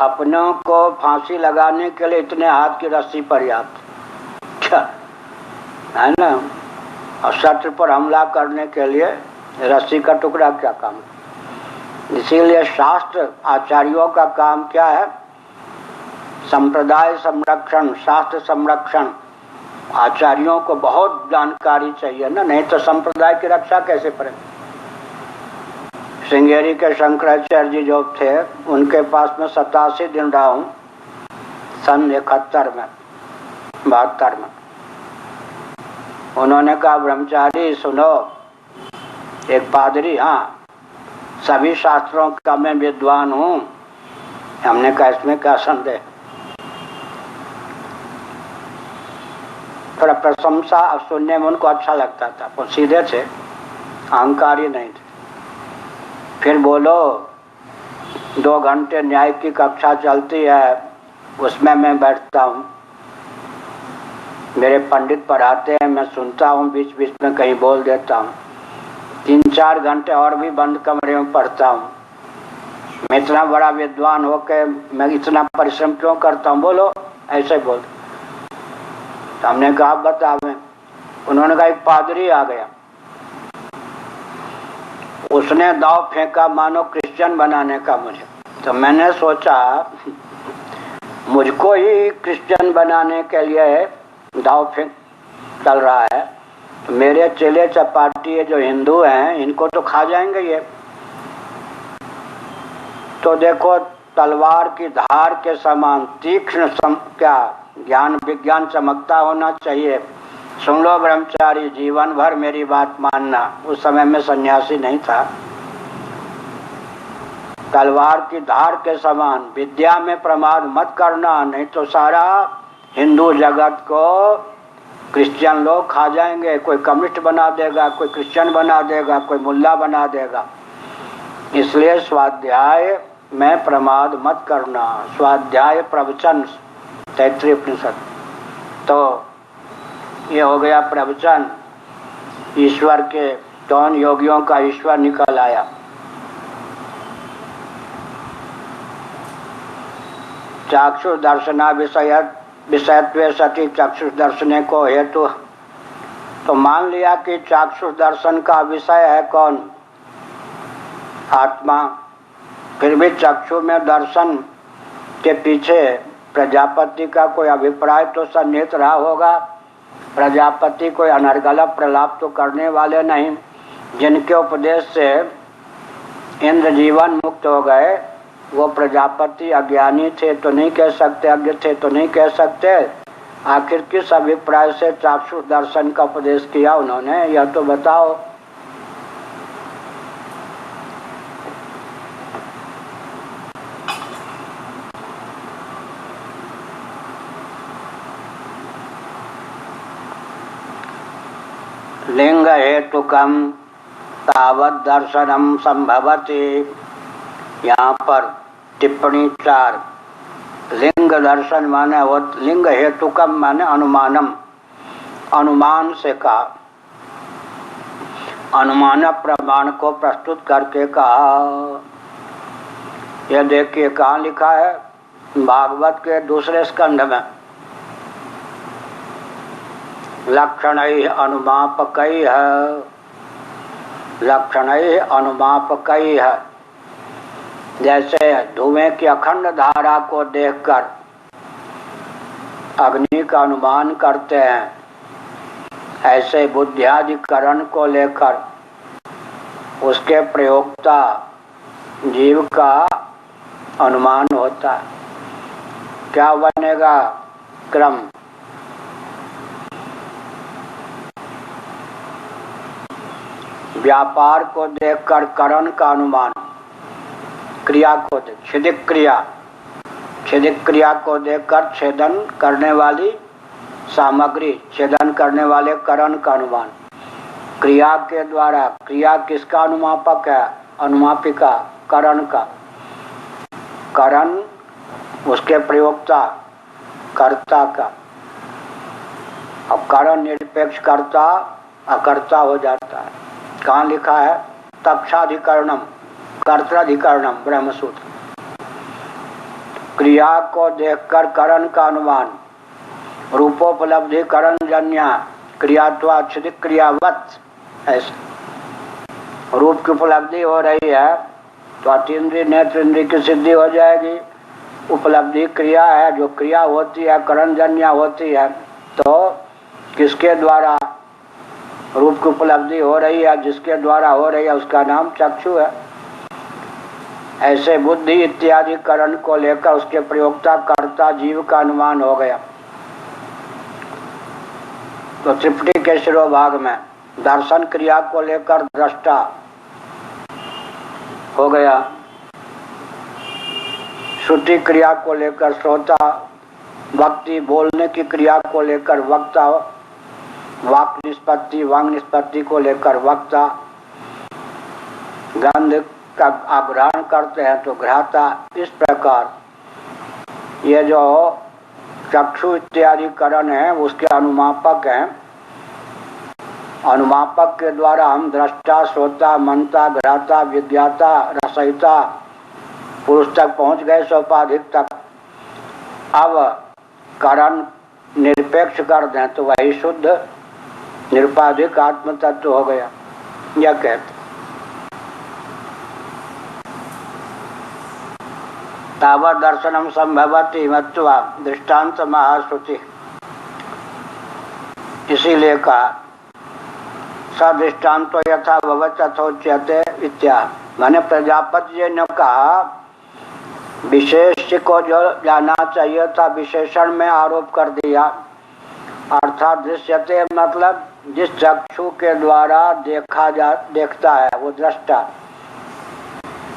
[SPEAKER 1] अपनों को फांसी लगाने के लिए इतने हाथ की रस्सी पर्याप्त, क्या है ना। और शत्रु पर हमला करने के लिए रस्सी का टुकड़ा क्या काम। इसीलिए शास्त्र आचार्यों का काम क्या है, संप्रदाय संरक्षण, शास्त्र संरक्षण। आचार्यों को बहुत जानकारी चाहिए ना, नहीं तो संप्रदाय की रक्षा कैसे करें। श्रृंगेरी के शंकराचार्य जी जो थे, उनके पास में 87 दिन रहा हूँ, सन 71 में, 72 में। उन्होंने कहा ब्रह्मचारी सुनो, एक पादरी, हाँ सभी शास्त्रों का मैं विद्वान हूँ, हमने कहा इसमें क्या संदेह। थोड़ा प्रशंसा सुनने में उनको अच्छा लगता था, वो सीधे थे, अहंकारी नहीं थे। फिर बोलो 2 घंटे न्याय की कक्षा चलती है, उसमें मैं बैठता हूँ, मेरे पंडित पढ़ाते हैं, मैं सुनता हूँ, बीच बीच में कहीं बोल देता हूँ। 3-4 घंटे और भी बंद कमरे में पढ़ता हूँ। मैं इतना बड़ा विद्वान होकर मैं इतना परिश्रम क्यों करता हूँ? बोलो, ऐसे बोल। तो हमने कहा बतावें। उन्होंने कहा एक पादरी आ गया, उसने दाव फेंका मानो क्रिश्चियन बनाने का मुझे। तो मैंने सोचा मुझको ही क्रिश्चियन बनाने के लिए दाव फेंक चल रहा है, तो मेरे चेले चपाटी जो हिंदू हैं इनको तो खा जाएंगे ये। तो देखो तलवार की धार के समान तीक्ष्ण क्या ज्ञान विज्ञान चमकता होना चाहिए। सुन लो ब्रह्मचारी, जीवन भर मेरी बात मानना। उस समय में सन्यासी नहीं था। तलवार की धार के समान विद्या में प्रमाद मत करना, नहीं तो सारा हिंदू जगत को क्रिश्चियन लोग खा जाएंगे। कोई कम्युनिस्ट बना देगा, कोई क्रिश्चियन बना देगा, कोई मुल्ला बना देगा। इसलिए स्वाध्याय में प्रमाद मत करना। स्वाध्याय प्रवचन, तैत्रीय उपनिषद। तो ये हो गया प्रवचन। ईश्वर के कौन योगियों का ईश्वर निकल आया। चाक्षुष दर्शना विषयत्वे सति चक्षुष दर्शने को हेतु। तो मान लिया कि चाक्षुष दर्शन का विषय है कौन? आत्मा। फिर भी चक्षु में दर्शन के पीछे प्रजापति का कोई अभिप्राय तो सन्निहित रहा होगा। प्रजापति कोई अनर्गल प्रलाप तो करने वाले नहीं। जिनके उपदेश से इंद्र जीवन मुक्त हो गए वो प्रजापति अज्ञानी थे तो नहीं कह सकते, अज्ञ थे तो नहीं कह सकते। आखिर किस अभिप्राय से चाक्षुष दर्शन का उपदेश किया उन्होंने, यह तो बताओ। लिंग हेतुकम तावत दर्शनम संभवति। यहाँ पर टिप्पणी 4। लिंग दर्शन माने वो लिंग हेतुकम माने अनुमानम, अनुमान से कहा, अनुमान प्रमाण को प्रस्तुत करके कहा। यह देखिए कहाँ लिखा है, भागवत के 2 स्कंध में। लक्षणैः अनुमापकैः, लक्षणैः अनुमापकैः। जैसे धुएं की अखंड धारा को देखकर अग्नि का अनुमान करते हैं, ऐसे बुद्धियाधिकरण को लेकर उसके प्रयोक्ता जीव का अनुमान होता है। क्या बनेगा क्रम? व्यापार को देखकर करण का अनुमान, क्रिया को देख छिदिक क्रिया, छिदिक क्रिया को देखकर छेदन करने वाली सामग्री, छेदन करने वाले करण का अनुमान। क्रिया के द्वारा, क्रिया किसका अनुमापक है? अनुमापिका, करण का। करण उसके प्रयोक्ता, कर्ता का। अब करण निरपेक्ष कर्ता अकर्ता हो जाता है। कहाँ लिखा है? तक्षाधिकरणम कर्त्राधिकरणम ब्रह्मसूत्र। क्रिया को देखकर करण का अनुमान, रूपोपलब्धि करण जन्या क्रियात्वा छिदिक क्रियावत। ऐसे रूप की उपलब्धि हो रही है तो अतीन्द्रिय नेत्र इंद्रिय की सिद्धि हो जाएगी। उपलब्धि क्रिया है, जो क्रिया होती है करण जन्या होती है। तो किसके द्वारा रूप की उपलब्धि हो रही है? जिसके द्वारा हो रही है उसका नाम चक्षु है। ऐसे बुद्धि इत्यादि करण को लेकर उसके प्रयोक्ता कर्ता जीव का अनुमान हो गया। तो त्रिपुटी के शिरोभाग में दर्शन क्रिया को लेकर दृष्टा हो गया, श्रुति क्रिया को लेकर श्रोता, वक्ति बोलने की क्रिया को लेकर वक्ता, वाक निष्पत्ति वांग निष्पत्ति को लेकर वक्ता, गंध का आग्रहण करते हैं तो घ्राता। इस प्रकार ये जो चक्षु इत्यादि करण है उसके अनुमापक हैं। अनुमापक के द्वारा हम दृष्टा, श्रोता, मनता, घ्राता, विज्ञाता, रसयिता पुरुष तक पहुंच गए, सोपाधिक तक। अब करण निरपेक्ष कर दें तो वही शुद्ध निरुपाधिक आत्म तत्व हो गया। यह कहते तावत् दर्शनम संभवति मत्वा दृष्टांत महाश्रुति। इसीलिए कहा सदृष्टान्तो यथा भवत् तथोच्यते इत्या। मैंने प्रजापति जी ने कहा विशेष को जो जाना चाहिए था विशेषण में आरोप कर दिया। अर्थात दृश्यते मतलब जिस चक्षु के द्वारा देखता है वो दृष्टा।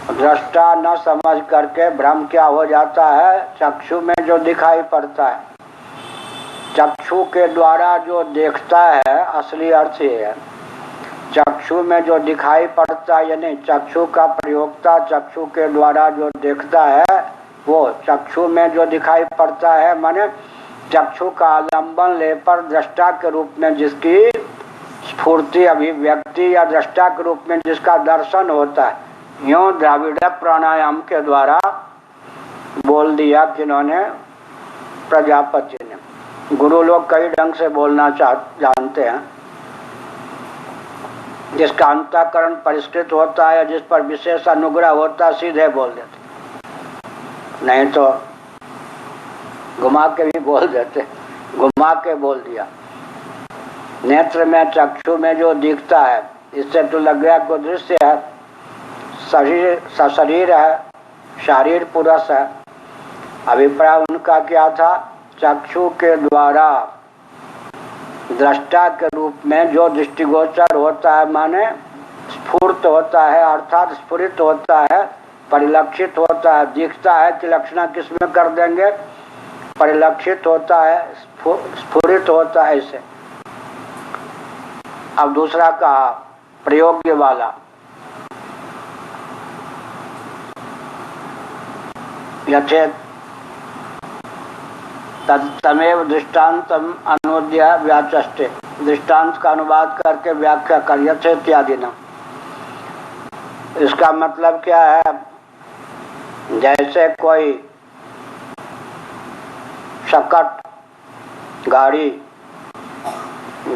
[SPEAKER 1] दृष्टा न समझ करके भ्रम क्या हो जाता है, चक्षु में जो दिखाई पड़ता है। चक्षु के द्वारा जो देखता है असली अर्थ ये है, चक्षु में जो दिखाई पड़ता है यानी चक्षु का प्रयोक्ता चक्षु के द्वारा जो देखता है वो चक्षु में जो दिखाई पड़ता है माने चक्षु का आलंबन ले पर दृष्टा के रूप में जिसकी स्फूर्ति अभिव्यक्ति या दृष्टा के रूप में जिसका दर्शन होता है। यूं द्राविड़ प्राणायाम के द्वारा बोल दिया किन्होंने, प्रजापति ने। गुरु लोग कई ढंग से बोलना जानते हैं। जिसका अंतःकरण परिष्कृत होता है, जिस पर विशेष अनुग्रह होता है, सीधे बोल देते, नहीं तो घुमा के भी बोल देते। घुमा के बोल दिया। नेत्र में चक्षु में जो दिखता है इससे तो लग गया को दृश्य है, शरीर सशरीर है, शारीर पुरुष है। अभिप्राय उनका क्या था, चक्षु के द्वारा दृष्टा के रूप में जो दृष्टिगोचर होता है माने स्फूर्त होता है अर्थात स्फुरित होता है, परिलक्षित होता है, दिखता है कि लक्षणा किसमें कर देंगे, परिलक्षित होता है, स्फुरित होता है। ऐसे अब दूसरा कहा प्रयोग्य वाला, यथेत तमेव दृष्टान्तम अनुद्य व्याचष्टे। दृष्टांत का अनुवाद करके व्याख्या कर यथे इत्यादि न। इसका मतलब क्या है, जैसे कोई शकट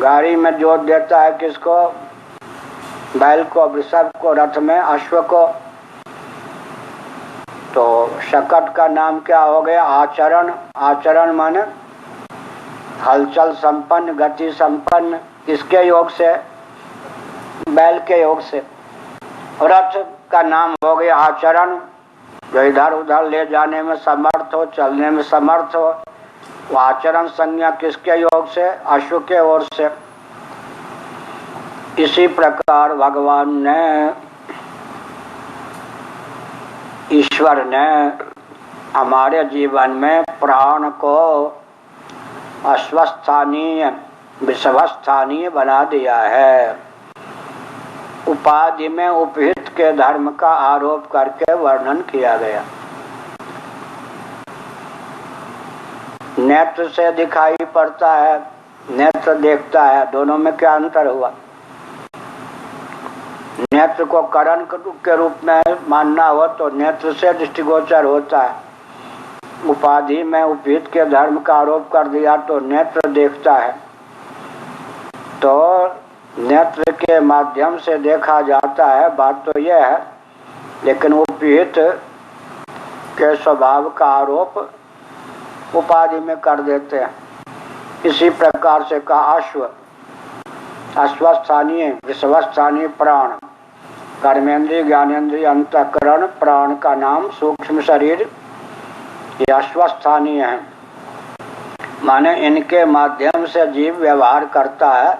[SPEAKER 1] गाड़ी में जोत देता है किसको, बैल को, वृषभ को, रथ में अश्व को। तो शकट का नाम क्या हो गया, आचरण। आचरण माने हलचल संपन्न, गति संपन्न। किसके योग से, बैल के योग से। रथ का नाम हो गया आचरण, जो इधर उधर ले जाने में समर्थ हो, चलने में समर्थ हो। वो आचरण संज्ञा किसके योग से, अश्व के ओर से। इसी प्रकार भगवान ने, ईश्वर ने हमारे जीवन में प्राण को अश्वस्थानीय विषवस्थानीय बना दिया है। उपाधि में उपहित के धर्म का आरोप करके वर्णन किया गया। नेत्र से दिखाई पड़ता है, नेत्र देखता है, दोनों में क्या अंतर हुआ। नेत्र को करण के रूप में मानना हो तो नेत्र से दृष्टिगोचर होता है। उपाधि में उपहित के धर्म का आरोप कर दिया तो नेत्र देखता है, तो नेत्र के माध्यम से देखा जाता है, बात तो यह है। लेकिन उपहित के स्वभाव का आरोप उपाधि में कर देते हैं। इसी प्रकार से कहा अश्व, अश्वस्थानीय विषवस्थानीय प्राण, कर्मेंद्रिय ज्ञानेंद्रिय अंतःकरण, प्राण का नाम सूक्ष्म शरीर, ये अश्वस्थानीय है। माने इनके माध्यम से जीव व्यवहार करता है,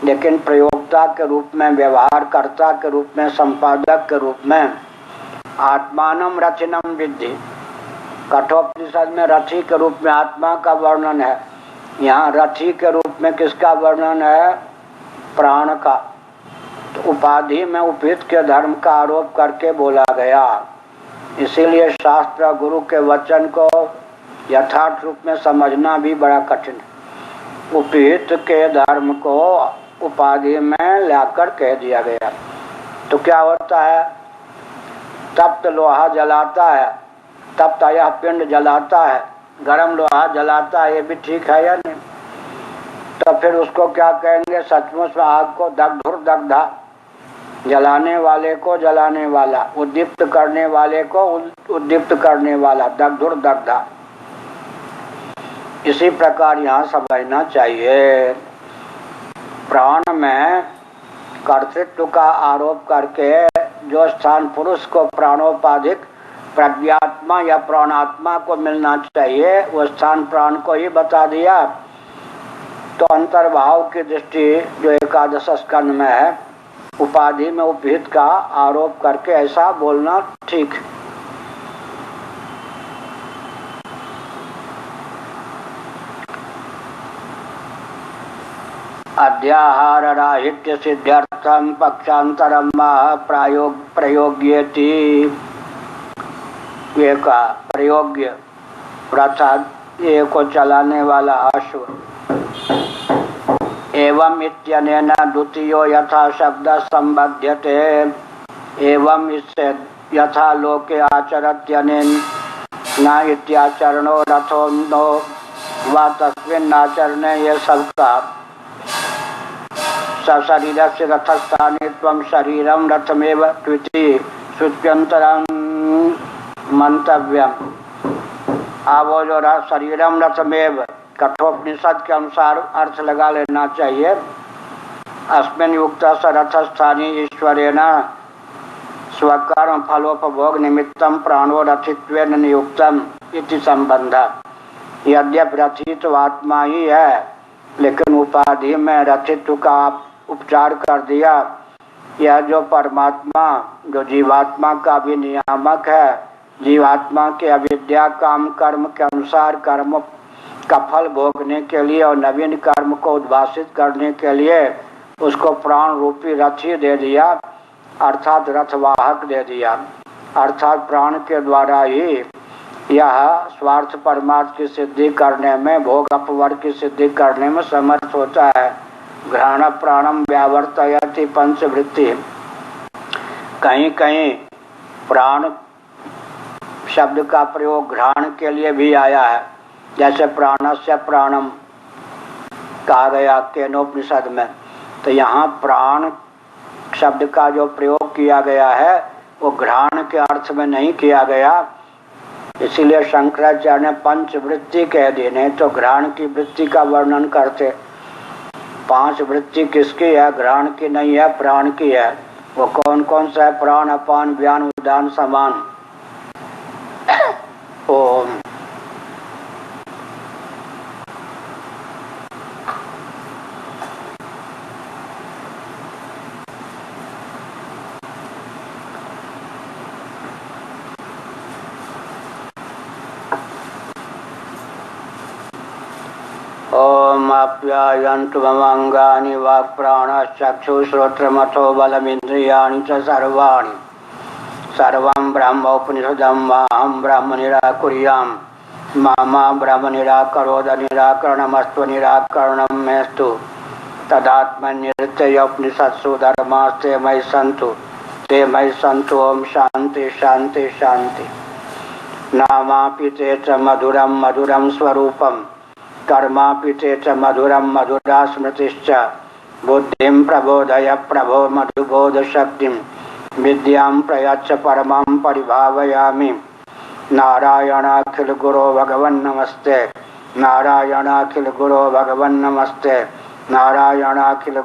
[SPEAKER 1] लेकिन प्रयोग भोक्ता के रूप में, व्यवहारकर्ता के रूप में, संपादक के रूप में आत्मानम रथिनम विद्धि। कठोपनिषद में रथी के रूप में आत्मा का वर्णन है, यहाँ रथी के रूप में किसका वर्णन है? प्राण का। तो उपाधि में उपहित के धर्म का आरोप करके बोला गया। इसीलिए शास्त्र गुरु के वचन को यथार्थ रूप में समझना भी बड़ा कठिन है। उपहित के धर्म को उपाधि में लाकर कह दिया गया। तो क्या होता है? तप्त लोहा जलाता है, तप्त यह पिंड जलाता है, गरम लोहा जलाता है, ये भी ठीक है या नहीं? तो फिर उसको क्या कहेंगे? सचमुच में आग को दग्धुर दग्धा, जलाने वाले को जलाने वाला, उद्दीप्त करने वाले को उद्दीप्त करने वाला, दग्धुर दग्धा। इसी प्रकार यहाँ समझना चाहिए। प्राण में कर्तृत्व का आरोप करके जो स्थान पुरुष को प्राणोपाधिक प्रज्ञात्मा या प्राणात्मा को मिलना चाहिए, वो स्थान प्राण को ही बता दिया। तो अंतर्भाव की दृष्टि जो एकादश स्कंध में है, उपाधि में उपहित का आरोप करके ऐसा बोलना ठीक। अध्याहार राहित्य सिद्ध्यर्थम पक्षांतरम प्रयोग्येति। ये का प्रयोग्य अर्थात ये को चलाने वाला अश्व। एवं इत्यनेन द्वितीयो यथा शब्द संबध्यते, एवं इससे यथा लोके आचरत्यनेन न इत्याचरणो रथो नो वा तस्मिन् आचरणे ये सबका सशरीरस्य रथस्थाने त्वं शरीरं रथमेव त्विति श्रुत्यंतरं मंतव्यम। आवो जो शरीरम रथमेव कठोपनिषद के अनुसार अर्थ लगा लेना चाहिए। अस्मिन् युक्त स रथस्थानी ईश्वरेण स्वकर्म फलोपभोग निमित्तं प्राणो रथित्वेन नियुक्तम इति संबंध। यद्यपि रथी तो आत्मा ही है, लेकिन उपाधि में रथित्व का उपचार कर दिया। यह जो परमात्मा जो जीवात्मा का भी नियामक है, जीवात्मा के अविद्या काम कर्म के अनुसार कर्म का फल भोगने के लिए और नवीन कर्म को उद्भासित करने के लिए उसको प्राण रूपी रथ ही दे दिया, अर्थात रथवाहक दे दिया। अर्थात प्राण के द्वारा ही यह स्वार्थ परमार्थ की सिद्धि करने में, भोग अपवर्ग की सिद्धि करने में समर्थ होता है। घ्राण प्राणम व्यावर्तयति पंचवृत्ति। कहीं कहीं प्राण शब्द का प्रयोग घ्राण के लिए भी आया है, जैसे प्राणस्य प्राणम कहा गया केनोपनिषद में। तो यहाँ प्राण शब्द का जो प्रयोग किया गया है वो घ्राण के अर्थ में नहीं किया गया, इसीलिए शंकराचार्य ने पंचवृत्ति कह दी, नहीं तो घ्राण की वृत्ति का वर्णन करते। पांच वृत्ति किसकी है? घ्राण की नहीं है, प्राण की है। वो कौन कौन सा है? प्राण अपान व्यान उदान समान। ओम ओम आप्यायन्तु ममंगानि वाक् प्राणश्चक्षुश्रोत्रमथो बलमिन्द्रियाणि च सर्वाणि सर्वं ब्रह्मोपनिषदं माहं ब्रह्म निराकुर्याम् मा ब्रह्म निराकरोद निराकरणमस्तु निराकरणं मेस्तु तदात्मनिर्त्ययोपनिषत्सु धर्मास्ते मयि सन्तु ते मयि सन्तु। ओम शांति शांति शांति। नामापि ते च मधुरं मधुरं स्वरूपम् कर्मापि ते च मधुरं मधुरा स्मृतिश्च। बुद्धिं प्रबोधय प्रभो मधुबोध शक्तिं विद्यां प्रयच्छ परमं परिभावयामि। नारायणाखिल गुरो भगवन् नमस्ते, नारायणाखिल गुरो भगवन् नमस्ते, नारायणाखिल